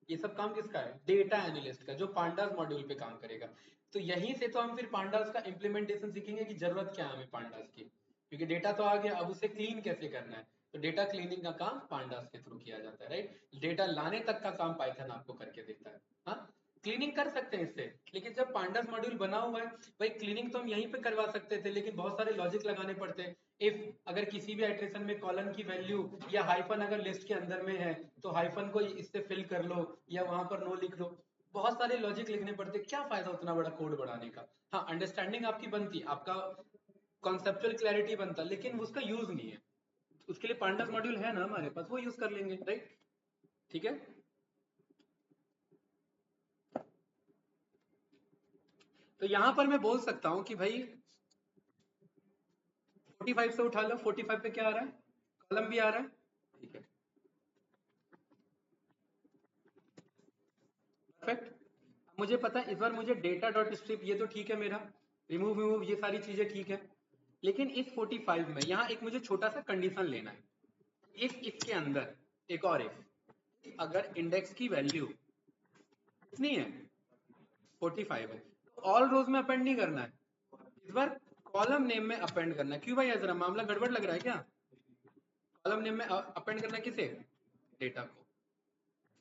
ये सब काम किसका है, डेटा एनालिस्ट का, जो पांडास मॉड्यूल पे काम करेगा। तो यहीं से तो हम फिर पांडास का इम्प्लीमेंटेशन सीखेंगे कि जरूरत क्या है हमें पांडास की, क्योंकि डेटा तो आ गया, अब उसे क्लीन कैसे करना है। तो डेटा क्लीनिंग का काम पांडास के थ्रू किया जाता है, राइट? डेटा लाने तक का काम पाइथन आपको करके देता है। हाँ, क्लीनिंग कर सकते हैं इससे, लेकिन जब पांडास मॉड्यूल बना हुआ है भाई, क्लीनिंग तो हम यहीं पे करवा सकते थे, लेकिन बहुत सारे लॉजिक लगाने पड़ते हैं। इफ अगर किसी भी आइट्रेशन में कॉलन की वैल्यू या हाइफन अगर लिस्ट के अंदर में है तो हाइफन को इससे फिल कर लो या वहां पर नो लिख दो। बहुत सारे लॉजिक लिखने पड़ते, क्या फायदा उतना बड़ा कोड बढ़ाने का। हाँ, अंडरस्टैंडिंग आपकी बनती, आपका कॉन्सेप्चुअल क्लैरिटी बनता, लेकिन उसका यूज नहीं है। उसके लिए पांडास मॉड्यूल है ना हमारे पास, वो यूज कर लेंगे, राइट? ठीक है, तो यहां पर मैं बोल सकता हूं कि भाई 45 से उठा लो, 45 पे क्या आ रहा है, कॉलम भी आ रहा है। ठीक है, परफेक्ट। मुझे पता है इस बार मुझे डेटा डॉट स्ट्रिप, ये तो ठीक है मेरा, रिमूव रिमूव ये सारी चीजें ठीक है। लेकिन इस 45 में यहाँ एक मुझे छोटा सा कंडीशन लेना है। इफ इसके अंदर एक और इफ अगर इंडेक्स की वैल्यू कितनी है, 45 है, तो ऑल रोज में अपेंड नहीं करना है, इस बार कॉलम नेम में अपेंड करना है। क्यों भाई, जरा मामला गड़बड़ लग रहा है क्या? कॉलम नेम में अपेंड करना है किसे, डेटा को।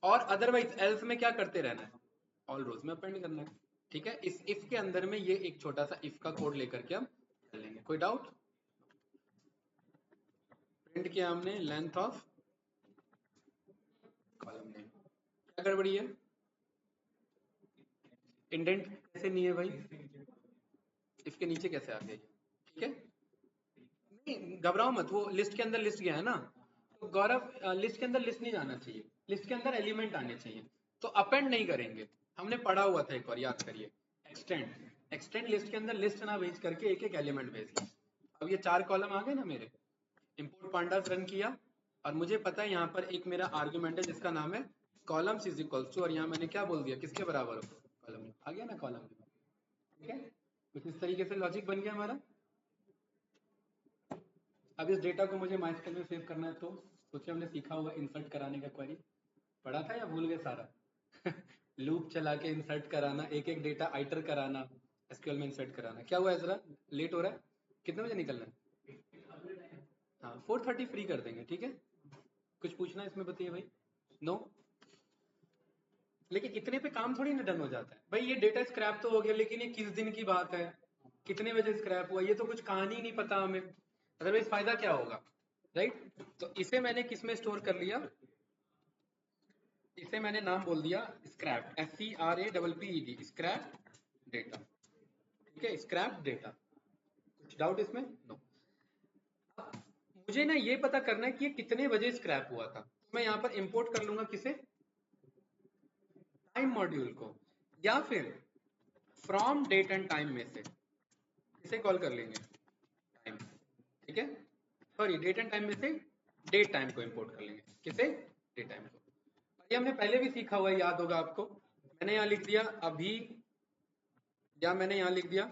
और अदरवाइज एल्स में क्या करते रहना है, ऑल रोज में अपेंड करना है। ठीक है, इस इफ के अंदर में ये एक छोटा सा इफ का कोड लेकर के हम कर लेंगे। कोई डाउट? प्रिंट किया हमने लेंथ ऑफ कॉलम नेम, क्या गड़बड़ी है? इंडेंट कैसे नहीं है भाई? इसके नीचे कैसे आ गई? ठीक है, नहीं घबराओ मत, वो लिस्ट के अंदर लिस्ट गया है ना। तो गौरव लिस्ट के अंदर लिस्ट नहीं जाना चाहिए, लिस्ट के अंदर एलिमेंट आने चाहिए। तो अपेंड नहीं करेंगे, हमने पढ़ा हुआ था एक बार, याद करिए। एक्सटेंड एक्सटेंड लिस्ट के अंदर लिस्ट ना भेज करके एक एक एलिमेंट भेजना। अब ये 4 कॉलम आ गए ना मेरे, इंपोर्ट पांडास रन किया और मुझे पता है यहाँ पर एक मेरा आर्ग्यूमेंट है जिसका नाम है कॉलम्स इज इक्वल्स टू, और यहाँ मैंने क्या बोल दिया, किसके बराबर हो, कॉलम आ गया ना कॉलम। ठीक है, कुछ इस तरीके से लॉजिक बन गया हमारा। अब इस डेटा को मुझे माइस्कल में सेव करना है, तो सोचिए हमने सीखा हुआ इंसर्ट कराने का क्वेरी, पढ़ा था या भूल गए सारा? लूप चला के इंसर्ट कराना, एक एक डेटा आइटर कराना, एसक्यूएल में इंसर्ट कराना। क्या हुआ है जरा, लेट हो रहा है? कितने बजे निकलना है? हाँ 4:30 फ्री कर देंगे, ठीक है। कुछ पूछना है इसमें बताइए भाई? नो? लेकिन इतने पे काम थोड़ी ना डन हो जाता है भाई, ये डेटा स्क्रैप तो हो गया, लेकिन ये किस दिन की बात है, कितने बजे स्क्रैप हुआ, ये तो कुछ कहानी ही नहीं पता हमें, अदरवाइज फायदा क्या होगा, राइट। तो इसे मैंने किस में स्टोर कर लिया, इसे मैंने नाम बोल दिया स्क्रैप, SCRAPPED, स्क्रैप डेटा। ठीक है, स्क्रैप डेटा। कुछ डाउट इसमें? नो। मुझे ना ये पता करना है कि ये कितने बजे स्क्रैप हुआ था, तो मैं यहाँ पर इंपोर्ट कर लूंगा किसे, टाइम मॉड्यूल को, या फिर फ्रॉम डेट एंड टाइम में से इसे कॉल कर लेंगे टाइम। ठीक है, सॉरी डेट एंड टाइम में से डेट टाइम को इंपोर्ट कर लेंगे, किसे, डेट टाइम को। ये हमने पहले भी सीखा हुआ है, याद होगा आपको। मैंने यहाँ लिख दिया अभी, या मैंने यहाँ लिख दिया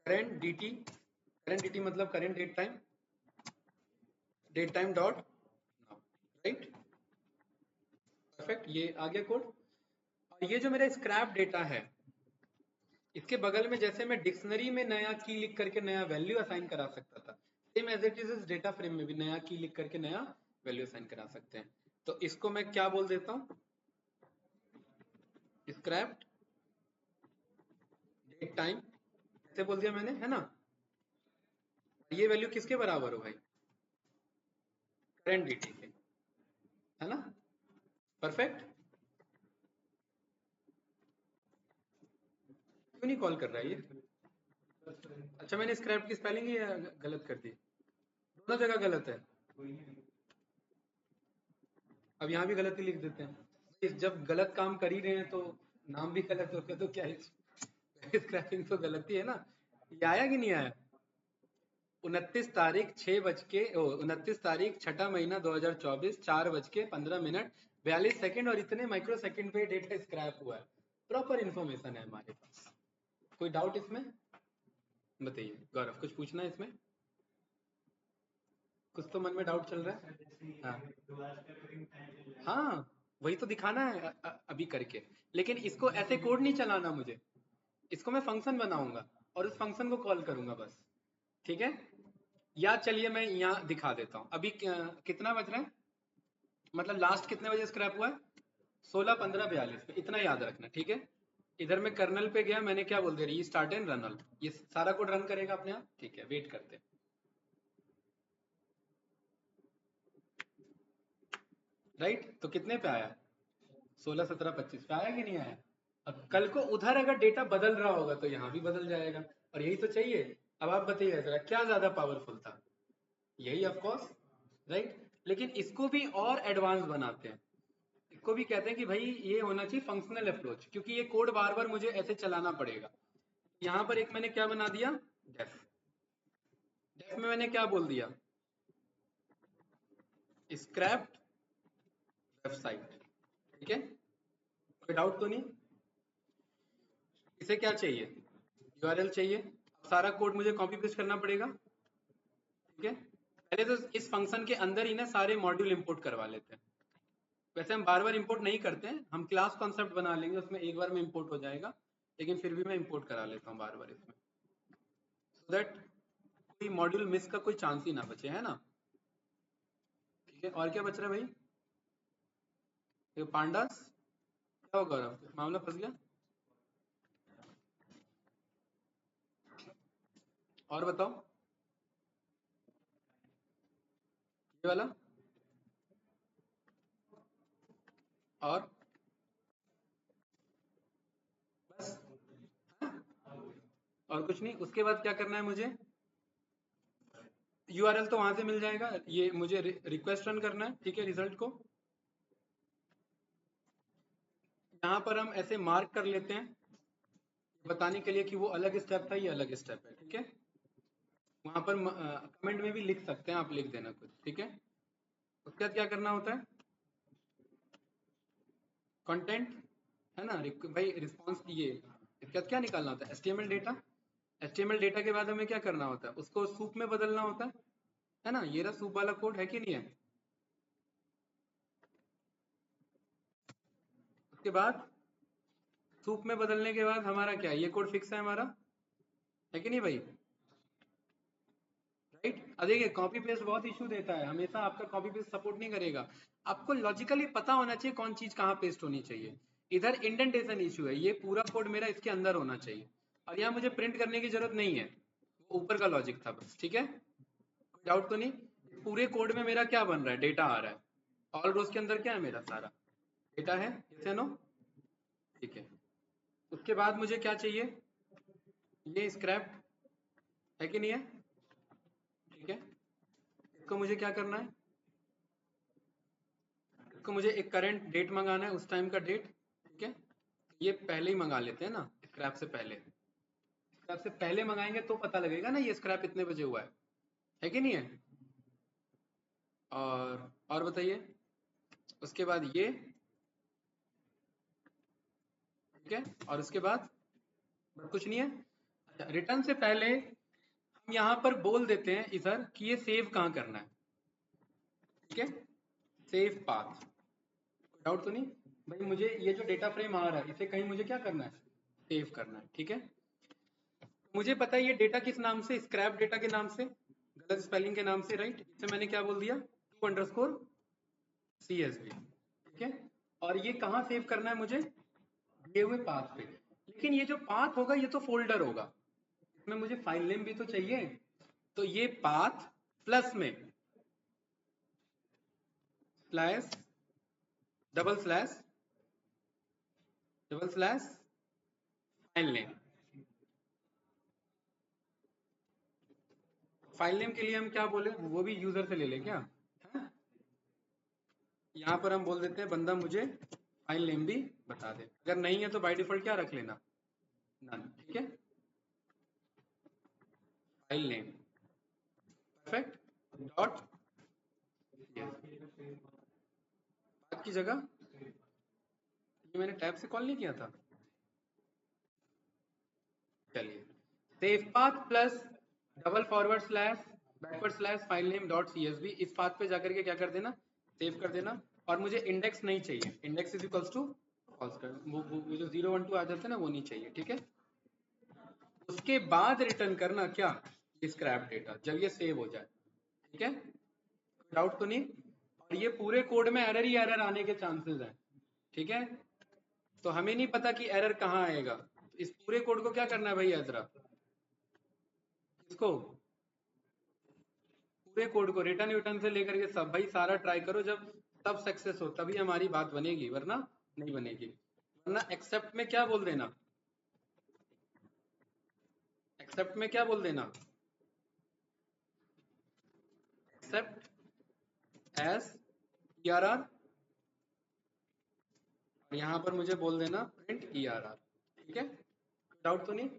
करेंट dt, करेंट dt मतलब current date time dot now, right. Perfect, ये आ गया कोड। और ये जो मेरा स्क्रैप डेटा है, इसके बगल में जैसे मैं डिक्शनरी में नया की लिख करके नया वैल्यू असाइन करा सकता था, सेम एज इट इज इस डेटा फ्रेम में भी नया की लिख करके नया वैल्यू असाइन करा सकते हैं। तो इसको मैं क्या बोल देता हूँ, स्क्रैप डेट टाइम, ऐसे बोल दिया मैंने, है ना। ये वैल्यू किसके बराबर हो भाई, करंट dt के, है ना। परफेक्ट, क्यों नहीं कॉल कर रहा है ये? अच्छा मैंने स्क्रैप की स्पेलिंग ही गलत कर दी, दोनों जगह गलत है। अब यहाँ भी गलत ही लिख देते हैं, जब गलत काम कर ही रहे हैं तो नाम भी गलत हो गया तो क्या स्क्रैपिंग तो गलत ही है ना। ये आया कि नहीं आया? 29 तारीख 29 तारीख छठा महीना 2024, 4:15 42 सेकंड और इतने माइक्रो सेकंड पे डेटा स्क्रैप हुआ है। प्रॉपर इन्फॉर्मेशन है हमारे पास। कोई डाउट इसमें? बताइए गौरव, कुछ पूछना है इसमें? कुछ तो मन में डाउट चल रहा है। हाँ हाँ, वही तो दिखाना है अभी करके। लेकिन इसको ऐसे कोड नहीं चलाना मुझे, इसको मैं फंक्शन बनाऊंगा और उस फंक्शन को कॉल करूंगा बस। ठीक है, या चलिए मैं यहाँ दिखा देता हूँ अभी कितना बज रहा है, मतलब लास्ट कितने बजे स्क्रैप हुआ है, 16:15 42 पे, इतना याद रखना। ठीक है, इधर मैं कर्नल पे गया, मैंने क्या बोल दिया, री स्टार्ट एंड रन ऑल, ये सारा कोड रन करेगा अपने आप। ठीक है, वेट करते हैं। राइट, तो कितने पे आया, 16 17 25 पे आया कि नहीं आया? अब कल को उधर अगर डेटा बदल रहा होगा तो यहाँ भी बदल जाएगा, और यही तो चाहिए। अब आप बताइए जरा क्या ज्यादा पावरफुल था, यही ऑफ कोर्स, राइट। लेकिन इसको भी और एडवांस बनाते हैं, इसको भी कहते हैं कि भाई ये होना चाहिए फंक्शनल अप्रोच, क्योंकि ये कोड बार बार मुझे ऐसे चलाना पड़ेगा। यहाँ पर एक मैंने क्या बना दिया, डेफ, डेफ में मैंने क्या बोल दिया, स्क्रैप्ड वेबसाइट। ठीक है, कोई डाउट तो नहीं? इसे क्या चाहिए, यूआरएल चाहिए। अब सारा कोड मुझे कॉपी पेस्ट करना पड़ेगा। ठीक है, पहले तो इस फंक्शन के अंदर ही ना सारे मॉड्यूल इंपोर्ट करवा लेते हैं। वैसे हम बार बार इंपोर्ट नहीं करते हैं, हम क्लास कॉन्सेप्ट बना लेंगे, उसमें एक बार में इंपोर्ट हो जाएगा, लेकिन फिर भी मैं इंपोर्ट करा लेता हूँ बार बार इसमें, सो दैट कोई मॉड्यूल मिस का कोई चांस ही ना बचे, है ना। ठीक है, और क्या बच रहा है भाई? ये पांडास क्या होगा गौरव, मामला फंस गया। और बताओ ये वाला। और बस, और कुछ नहीं। उसके बाद क्या करना है मुझे, यूआरएल तो वहां से मिल जाएगा, ये मुझे रिक्वेस्ट रन करना है, ठीक है, रिजल्ट को यहाँ पर हम ऐसे मार्क कर लेते हैं बताने के लिए कि वो अलग स्टेप था, ये अलग स्टेप है, ठीक है। वहां पर कमेंट में भी लिख सकते हैं आप, लिख देना कुछ, ठीक है। उसके बाद क्या करना होता है, कंटेंट, है ना, भाई रिस्पॉन्स ये। इसके बाद क्या निकालना होता है, एचटीएमएल डेटा। एचटीएमएल डेटा के बाद हमें क्या करना होता है, उसको सूप में बदलना होता है ना। ये रहा सूप वाला कोड, है कि नहीं है। उसके बाद सूप में बदलने के बाद हमारा क्या है, ये कोड फिक्स है हमारा, है कि नहीं भाई, राइट। अब देखिए कॉपी पेस्ट बहुत इशू देता है, हमेशा आपका कॉपी पेस्ट सपोर्ट नहीं करेगा। आपको लॉजिकली पता होना चाहिए कौन चीज कहाँ पेस्ट होनी चाहिए। इधर इंडेंटेशन इशू है, ये पूरा कोड मेरा इसके अंदर होना चाहिए, और यहाँ मुझे प्रिंट करने की जरूरत नहीं है, वो ऊपर का लॉजिक था बस, ठीक है। कोई डाउट तो नहीं। पूरे कोड में मेरा क्या बन रहा है, डेटा आ रहा है, ऑल रोज के अंदर क्या है, मेरा सारा डेटा है, yes या नो, ठीक है। उसके बाद मुझे क्या चाहिए, ये स्क्रैप, है कि नहीं है, ठीक है। इसको मुझे क्या करना है, इसको मुझे एक करंट डेट मंगाना है, उस टाइम का डेट, ठीक है। ये पहले ही मंगा लेते हैं ना, स्क्रैप से पहले। स्क्रैप से पहले मंगाएंगे तो पता लगेगा ना ये स्क्रैप इतने बजे हुआ है कि नहीं है। और बताइए, उसके बाद ये, ठीक है। और उसके बाद बस कुछ नहीं है। अच्छा, रिटर्न से पहले हम यहाँ पर बोल देते हैं इधर कि ये सेव कहाँ करना है, ठीक है, सेव पाथ। डाउट तो नहीं भाई, मुझे ये जो डेटा फ्रेम आ रहा है इसे कहीं मुझे क्या करना है, सेव करना है, ठीक है। मुझे पता है ये डेटा किस नाम से, स्क्रैप डेटा के नाम से, गलत स्पेलिंग के नाम से, राइट। इसे मैंने क्या बोल दिया, टू अंडरस्कोर CSV, ठीक है। और ये कहाँ सेव करना है मुझे, दिए हुए पाथ पे। लेकिन ये जो पाथ होगा ये तो फोल्डर होगा, इसमें मुझे फाइल नेम भी तो चाहिए। तो ये पाथ प्लस में slash, double slash, double slash file name. File name के लिए हम क्या बोले, वो भी यूजर से ले लें क्या, है? यहाँ पर हम बोल देते हैं बंदा मुझे फाइल नेम भी बता दे, अगर नहीं है तो बाय डिफॉल्ट क्या रख लेना, नन, ठीक है। फाइल नेम, परफेक्ट, डॉट बात की जगह, ये मैंने टैब से कॉल नहीं किया था, चलिए, save path plus double forward slash backward slash file name dot CSV, इस पाथ पे जाकर के क्या कर देना, सेव कर देना। और मुझे इंडेक्स नहीं चाहिए, index is equals to false कर, वो जो 0 1 2 आ जाते हैं ना, वो नहीं चाहिए, ठीक है। उसके बाद रिटर्न करना क्या, स्क्रैप डेटा, जब ये सेव हो जाए, ठीक है। डाउट तो नहीं। और ये पूरे कोड में एरर ही एरर आने के चांसेस हैं, ठीक है। तो हमें नहीं पता कि एरर कहाँ आएगा, तो इस पूरे कोड को क्या करना है भाई, एजरा, इसको पूरे कोड को रिटर्न रिटर्न से लेकर के सब भाई सारा ट्राई करो, जब सब सक्सेस हो तभी हमारी बात बनेगी, वरना नहीं बनेगी। वरना एक्सेप्ट में क्या बोल देना, एक्सेप्ट में क्या बोल देना, एक्सेप्ट एस ERR, और यहाँ पर मुझे बोल देना प्रिंट ERR, ठीक है। डाउट तो नहीं,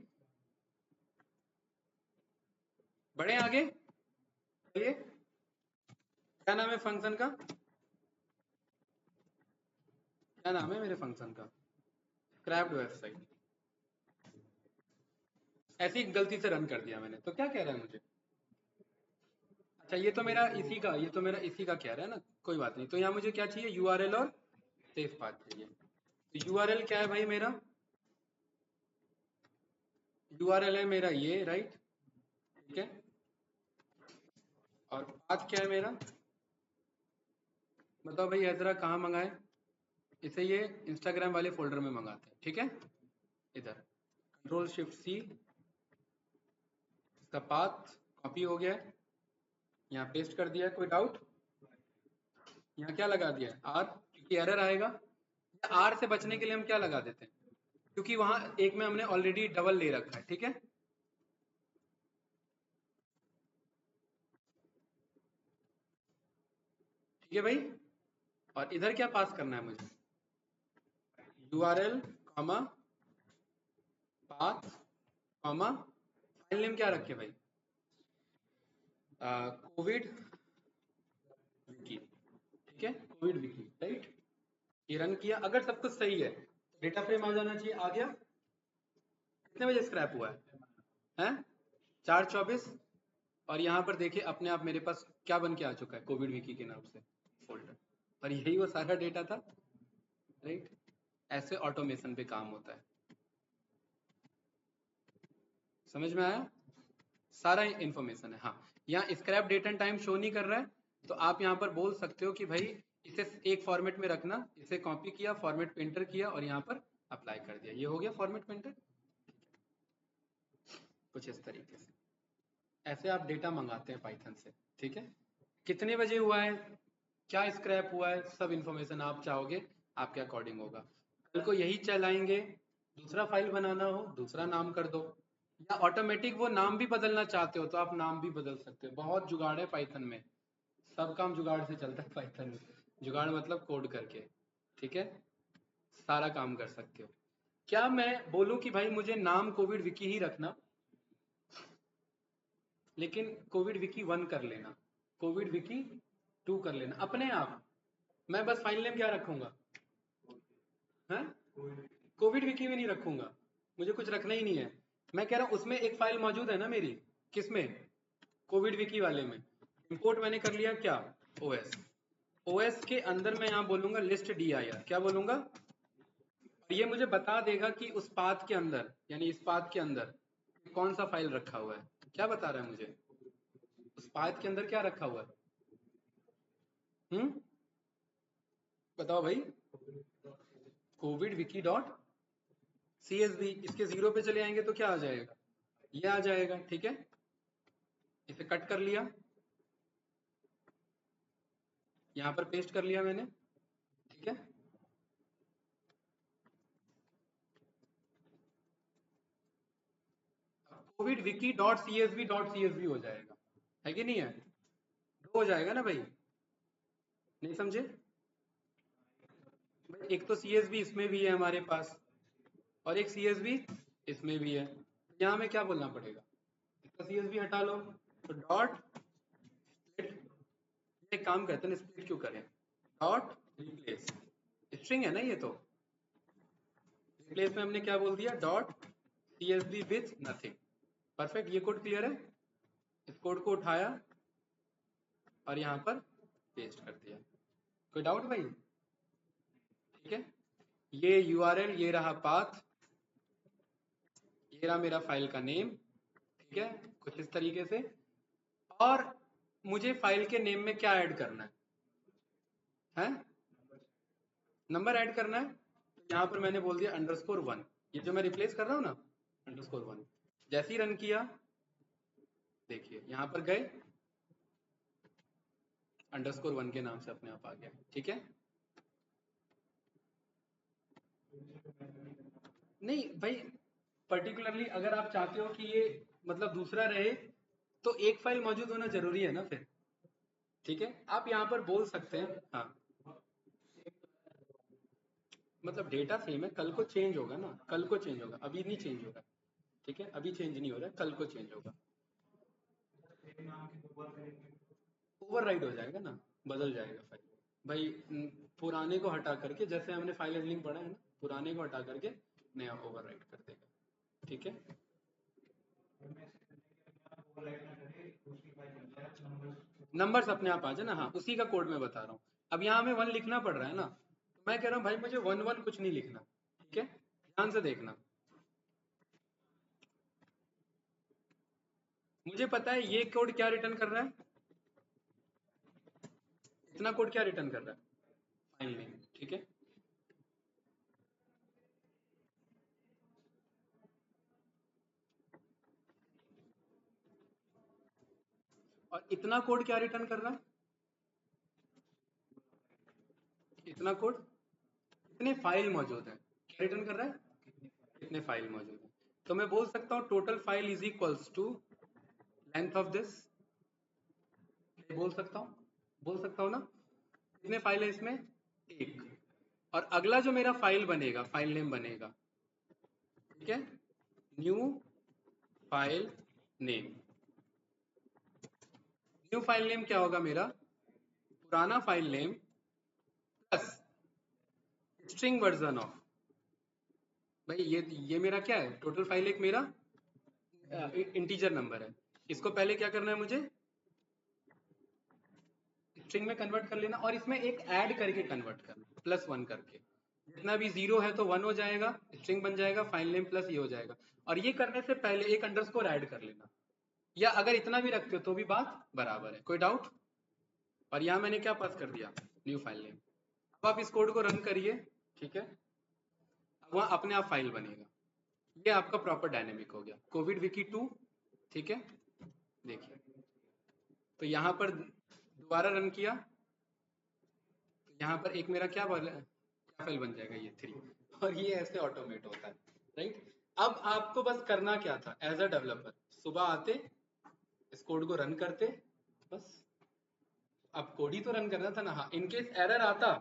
बढ़े आगे, चलिए। क्या नाम है फंक्शन का, क्या नाम है मेरे फंक्शन का, स्क्रैप्ड वेबसाइट। ऐसी ही गलती से रन कर दिया मैंने, तो क्या कह रहा है मुझे, अच्छा ये तो मेरा इसी का, ये तो मेरा इसी का कह रहा है ना, कोई बात नहीं। तो यहाँ मुझे क्या चाहिए, URL और सेव पाथ चाहिए। तो URL क्या है भाई मेरा, URL है मेरा ये, राइट, ठीक है। और पाथ क्या है मेरा, बताओ भाई, हैदरा कहाँ मंगाए, इसे ये इंस्टाग्राम वाले फोल्डर में मंगाते हैं, ठीक है। इधर कंट्रोल शिफ्ट सी, इसका पाथ कॉपी हो गया है, यहाँ पेस्ट कर दिया है। कोई डाउट? यहाँ क्या लगा दिया है? आर, क्योंकि एरर आएगा। आर से बचने के लिए हम क्या लगा देते हैं, क्योंकि वहां एक में हमने ऑलरेडी डबल ले रखा है, ठीक है। ठीक है भाई, और इधर क्या पास करना है मुझे? URL comma path comma file name क्या रखे भाई? कोविड विकी, ठीक है, कोविड विकी, राइट। ये रन किया, अगर सब कुछ सही है डेटा फ्रेम आ जाना चाहिए। आ गया। कितने बजे स्क्रैप हुआ है? 4:24। और यहाँ पर देखिए अपने आप मेरे पास क्या बन के आ चुका है, कोविड विकी के नाम से फोल्डर, और यही वो सारा डेटा था, राइट। ऐसे ऑटोमेशन पे काम होता है। समझ में आया? सारा इंफॉर्मेशन है। हाँ, यहाँ scrap date and time show नहीं कर रहा है, तो आप यहाँ पर बोल सकते हो कि भाई इसे एक फॉर्मेट में रखना। इसे कॉपी किया, फॉर्मेट पे एंटर किया और यहाँ पर अप्लाई कर दिया, ये हो गया फॉर्मेट पे एंटर। कुछ इस तरीके से ऐसे आप डेटा मंगाते हैं पाइथन से, ठीक है। कितने बजे हुआ है, क्या स्क्रैप हुआ है, सब इंफॉर्मेशन आप चाहोगे आपके अकॉर्डिंग होगा। कल को यही चलाएंगे, दूसरा फाइल बनाना हो दूसरा नाम कर दो, या ऑटोमेटिक वो नाम भी बदलना चाहते हो तो आप नाम भी बदल सकते हो। बहुत जुगाड़ है पाइथन में, सब काम जुगाड़ से चलता है पाइथन में। जुगाड़ मतलब कोड करके, ठीक है, सारा काम कर सकते हो। क्या मैं बोलूं कि भाई मुझे नाम कोविड विकी ही रखना, लेकिन कोविड विकी 1 कर लेना, कोविड विकी 2 कर लेना अपने आप, मैं बस फाइल नेम क्या रखूंगा? हैं? कोविड विकी में नहीं रखूंगा, मुझे कुछ रखना ही नहीं है। मैं कह रहा हूं उसमें एक फाइल मौजूद है ना मेरी, किसमें? कोविड विकी वाले में। इंपोर्ट मैंने कर लिया क्या? ओएस। ओएस के अंदर मैं यहाँ बोलूंगा लिस्ट dir, क्या बोलूंगा? और ये मुझे बता देगा कि उस पाथ के अंदर, यानी इस पाथ के अंदर कौन सा फाइल रखा हुआ है। क्या बता रहा है मुझे? उस पाथ के अंदर क्या रखा हुआ है? बताओ भाई। कोविड विकी डॉट CSV, इसके 0 पे चले आएंगे तो क्या आ जाएगा? ये आ जाएगा, ठीक है। इसे कट कर लिया, यहाँ पर पेस्ट कर लिया मैंने, ठीक है। कोविड विकी डॉट CSV हो जाएगा, है कि नहीं है? दो हो जाएगा ना भाई, नहीं समझे भाई? एक तो CSV इसमें भी है हमारे पास, और एक CSV इसमें भी है। यहाँ में क्या बोलना पड़ेगा? इसका CSV हटा लो, तो डॉट स्प्लिट। एक काम करते हैं, स्प्लिट क्यों करें? डॉट रिप्लेस, स्ट्रिंग है ना ये, तो रिप्लेस में हमने क्या बोल दिया? Dot CSV with nothing. Perfect, ये कोड क्लियर है? इस कोड को उठाया और यहाँ पर पेस्ट कर दिया। कोई डाउट भाई? ठीक है, ये URL, ये रहा पाथ, ये रहा मेरा फाइल का नेम, ठीक है, कुछ इस तरीके से। और मुझे फाइल के नेम में क्या ऐड करना है? नंबर ऐड करना है, तो यहाँ पर मैंने बोल दिया _1। ये जो मैं रिप्लेस कर रहा हूँ ना, _1। जैसे ही रन किया, देखिए यहाँ पर गए, _1 के नाम से अपने आप आ गया, ठीक है। नहीं भाई, पर्टिकुलरली अगर आप चाहते हो कि ये मतलब दूसरा रहे, तो एक फाइल मौजूद होना जरूरी है ना फिर, ठीक है। आप यहाँ पर बोल सकते हैं, हाँ, मतलब डेटा सेम है, कल को चेंज होगा ना, कल को चेंज होगा, अभी नहीं चेंज होगा, ठीक है, अभी चेंज नहीं हो रहा है, कल को चेंज होगा। ओवरराइड हो जाएगा ना, बदल जाएगा फाइल भाई। पुराने को हटा करके, जैसे हमने फाइल हैंडलिंग पढ़ा है ना, पुराने को हटा करके नया ओवरराइड कर देगा, ठीक है। नंबर्स अपने आप आ जाए ना, हाँ, उसी का कोड मैं बता रहा हूँ। अब यहाँ हमें 1 लिखना पड़ रहा है ना, तो मैं कह रहा हूँ भाई मुझे 1 कुछ नहीं लिखना, ठीक है, ध्यान से देखना। मुझे पता है ये कोड क्या रिटर्न कर रहा है, इतना कोड क्या रिटर्न कर रहा है? फाइल नेम, ठीक है। और इतना कोड क्या रिटर्न कर रहा है? इतना कोड कितने फाइल मौजूद है, क्या रिटर्न कर रहा है? कितने फाइल मौजूद है। तो मैं बोल सकता हूँ total file is equals to length of this, बोल सकता हूँ ना? कितने फाइल है इसमें? एक। और अगला जो मेरा फाइल बनेगा, फाइल नेम बनेगा, ठीक है, new file name. New file name क्या होगा मेरा? पुराना file name plus string version of, भाई ये मेरा क्या है? टोटल फाइल एक मेरा इंटीजर नंबर है। इसको पहले क्या करना है मुझे? स्ट्रिंग में कन्वर्ट कर लेना, और इसमें एक ऐड करके कन्वर्ट करना, +1 करके। जितना भी 0 है तो 1 हो जाएगा, स्ट्रिंग बन जाएगा, फाइल नेम प्लस ये हो जाएगा। और ये करने से पहले एक अंडरस्कोर ऐड कर लेना, या अगर इतना भी रखते हो तो भी बात बराबर है। कोई डाउट? और यहाँ मैंने क्या पास कर दिया? New file name. अब आप इस कोड को रन करिए, ठीक है, अब वहाँ अपने आप फाइल बनेगा। ये आपका प्रॉपर डायनेमिक हो गया कोविड विकी 2, ठीक है। देखिए, तो यहाँ पर दोबारा रन किया, तो यहाँ पर एक मेरा क्या फाइल बन जाएगा? ये 3। और ये ऐसे ऑटोमेट होता है, राइट। अब आपको बस करना क्या था एज अ डेवलपर? सुबह आते, इस कोड को रन करते, बस। अब कोड ही तो रन करना था ना। हाँ, इनकेस एरर आता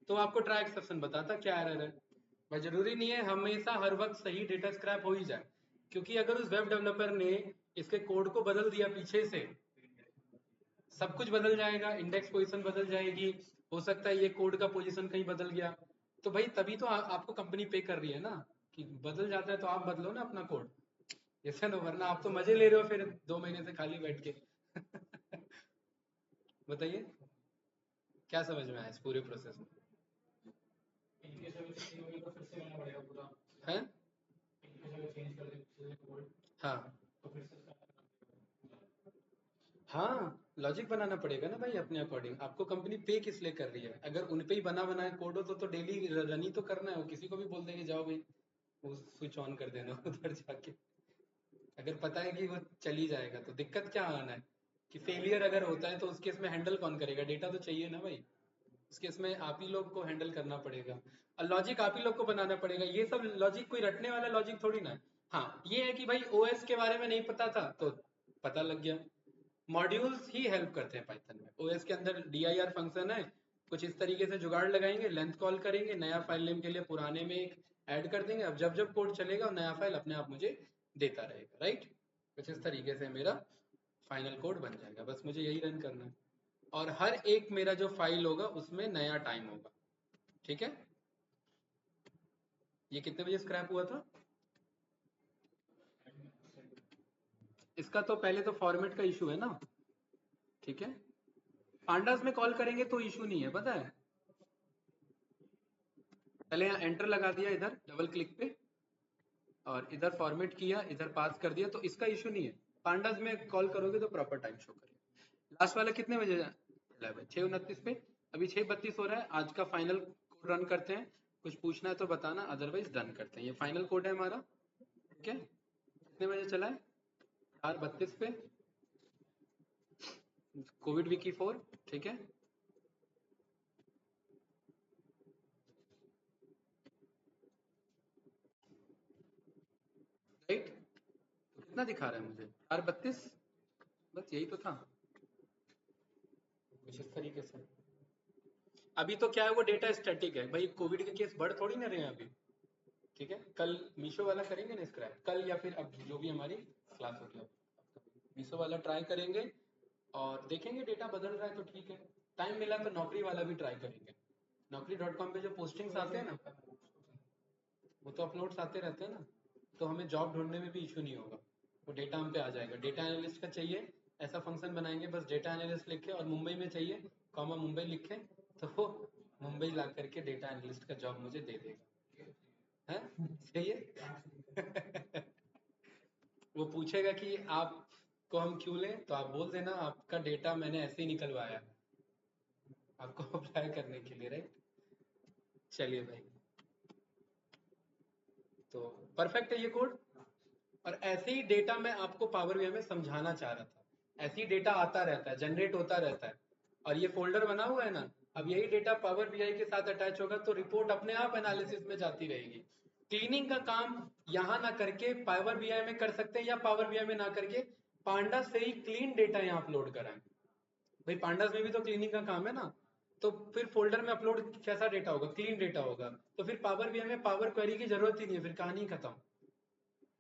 तो आपको ट्राई एक्सेप्शन बताता क्या एरर है। भाई जरूरी नहीं है हमेशा हर वक्त सही डेटा स्क्रैप हो ही जाए, क्योंकि अगर उस वेब डेवलपर ने इसके कोड को बदल दिया पीछे से, सब कुछ बदल जाएगा, इंडेक्स पोजीशन बदल जाएगी, हो सकता है ये कोड का पोजीशन कहीं बदल गया, तो भाई तभी तो आपको कंपनी पे कर रही है ना, कि बदल जाता है तो आप बदलो ना अपना कोड। ऐसा ना, वरना आप तो मजे ले रहे हो फिर 2 महीने से खाली बैठ के। बताइए, क्या समझ में आया इस पूरे प्रोसेस में? है? हाँ, हाँ, लॉजिक बनाना पड़ेगा ना भाई अपने अकॉर्डिंग। आपको कंपनी पे किस लिए कर रही है? अगर उन पे ही बना बनाया कोड हो तो डेली रन ही तो करना है। वो किसी को भी बोल देंगे जाओ भाई वो स्विच ऑन कर देना उधर जाके। अगर पता है कि वो चल ही जाएगा तो दिक्कत क्या आना है? कि फेलियर अगर होता है तो उस केस में हैंडल कौन करेगा? डेटा तो चाहिए ना भाई। उस केस में आप ही लोग को हैंडल करना पड़ेगा, और लॉजिक आप ही लोग को बनाना पड़ेगा। ये सब लॉजिक कोई रटने वाला लॉजिक थोड़ी ना है। हाँ, ये है कि भाई ओएस के बारे में नहीं पता था तो पता लग गया। मॉड्यूल्स ही हेल्प करते हैं पाइथन में। ओएस के अंदर dir फंक्शन है, कुछ इस तरीके से जुगाड़ लगाएंगे, लेंथ कॉल करेंगे, नया फाइल नेम के लिए पुराने में एक ऐड कर देंगे। अब जब जब कोड चलेगा नया फाइल अपने आप मुझे देता रहेगा, राइट। कुछ इस तरीके से मेरा फाइनल कोड बन जाएगा, बस मुझे यही रन करना है। और हर एक मेरा जो फाइल होगा उसमें नया टाइम होगा, ठीक है। ये कितने बजे स्क्रैप हुआ था? इसका तो पहले तो फॉर्मेट का इशू है ना, ठीक है। पांडास में कॉल करेंगे तो इशू नहीं है, पता है। पहले यहाँ एंटर लगा दिया इधर डबल क्लिक पे, और इधर फॉर्मेट किया, इधर पास कर दिया, तो इसका इशू नहीं है। पांडास में कॉल करोगे तो प्रॉपर टाइम शो करेगा। लास्ट वाला कितने बजे चला है? 6:29 पे। अभी 6:32 हो रहा है। आज का फाइनल कोड रन करते हैं। कुछ पूछना है तो बताना, अदरवाइज डन करते हैं। ये फाइनल कोड है हमारा, ठीक है। कितने बजे चला है? 4:32 पे, कोविड विकी 4, ठीक है। राइट, तो कितना दिखा रहा है मुझे? 4:32। बस यही तो था, कुछ इस तरीके से। अभी तो क्या है, वो डेटा स्टैटिक है भाई। कोविड के केस बढ़ थोड़ी ना रहे हैं अभी, ठीक है। कल मीशो वाला करेंगे ना स्क्रैप, कल या फिर अब जो भी हमारी क्लास होगी, मीशो वाला ट्राई करेंगे और देखेंगे डेटा बदल रहा है तो ठीक है। टाइम मिला तो नौकरी वाला भी ट्राई करेंगे। naukri.com पे जो पोस्टिंग्स आते हैं ना, वो तो अपलोड्स आते रहते हैं ना, तो हमें जॉब ढूंढने में भी इशू नहीं होगा। वो डेटा हम पे आ जाएगा। डेटा एनालिस्ट का चाहिए, ऐसा फंक्शन बनाएंगे बस डेटा एनालिस्ट लिखे, और मुंबई में चाहिए कॉमा मुंबई लिखे, तो वो मुंबई ला करके डेटा एनालिस्ट का जॉब मुझे दे देगा। है, सही है। वो पूछेगा कि आपको हम क्यों लें, तो आप बोल देना आपका डेटा मैंने ऐसे ही निकलवाया आपको अप्लाई करने के लिए, राइट। चलिए भाई, तो परफेक्ट है ये कोड। और ऐसे ही डेटा मैं आपको पावर बीआई में समझाना चाह रहा था। ऐसी डेटा आता रहता है, जनरेट होता रहता है, और ये फोल्डर बना हुआ है ना, अब यही डेटा पावर बीआई के साथ अटैच होगा तो रिपोर्ट अपने आप एनालिसिस में जाती रहेगी। क्लीनिंग का काम यहाँ ना करके पावर बीआई में कर सकते हैं, या पावर बीआई में ना करके पांडा से ही क्लीन डेटा यहाँ अपलोड कराएं। भाई पांडास में भी तो क्लीनिंग का काम है ना, तो फिर फोल्डर में अपलोड कैसा डेटा होगा, क्लीन डेटा होगा, तो फिर पावर बीआई में पावर क्वेरी की जरूरत ही नहीं है, फिर कहानी खत्म,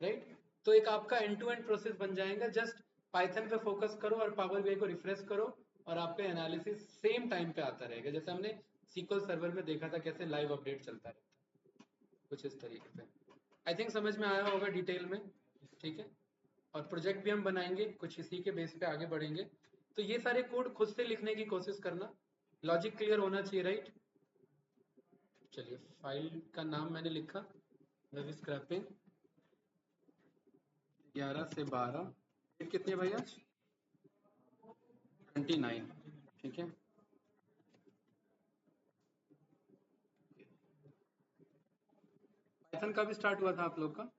राइट। तो एक आपका एंड टू एंड प्रोसेस बन जाएगा, जस्ट पाइथन पे फोकस करो और पावर बीआई को रिफ्रेश करो, और आप पे एनालिसिस सेम टाइम पे आता रहेगा, जैसे हमने सीक्वल सर्वर में देखा था कैसे लाइव अपडेट चलता रहता है, कुछ इस तरीके से। आई थिंक समझ में आया होगा डिटेल में, ठीक है। और प्रोजेक्ट भी हम बनाएंगे कुछ इसी के बेस पे आगे बढ़ेंगे। तो ये सारे कोड खुद से लिखने की कोशिश करना, लॉजिक क्लियर होना चाहिए, राइट। चलिए, फाइल का नाम मैंने लिखा, वेब स्क्रैपिंग 11 से 12, डेट कितनी है भाई आज, 29, ठीक है। पाइथन कब स्टार्ट हुआ था आप लोग का?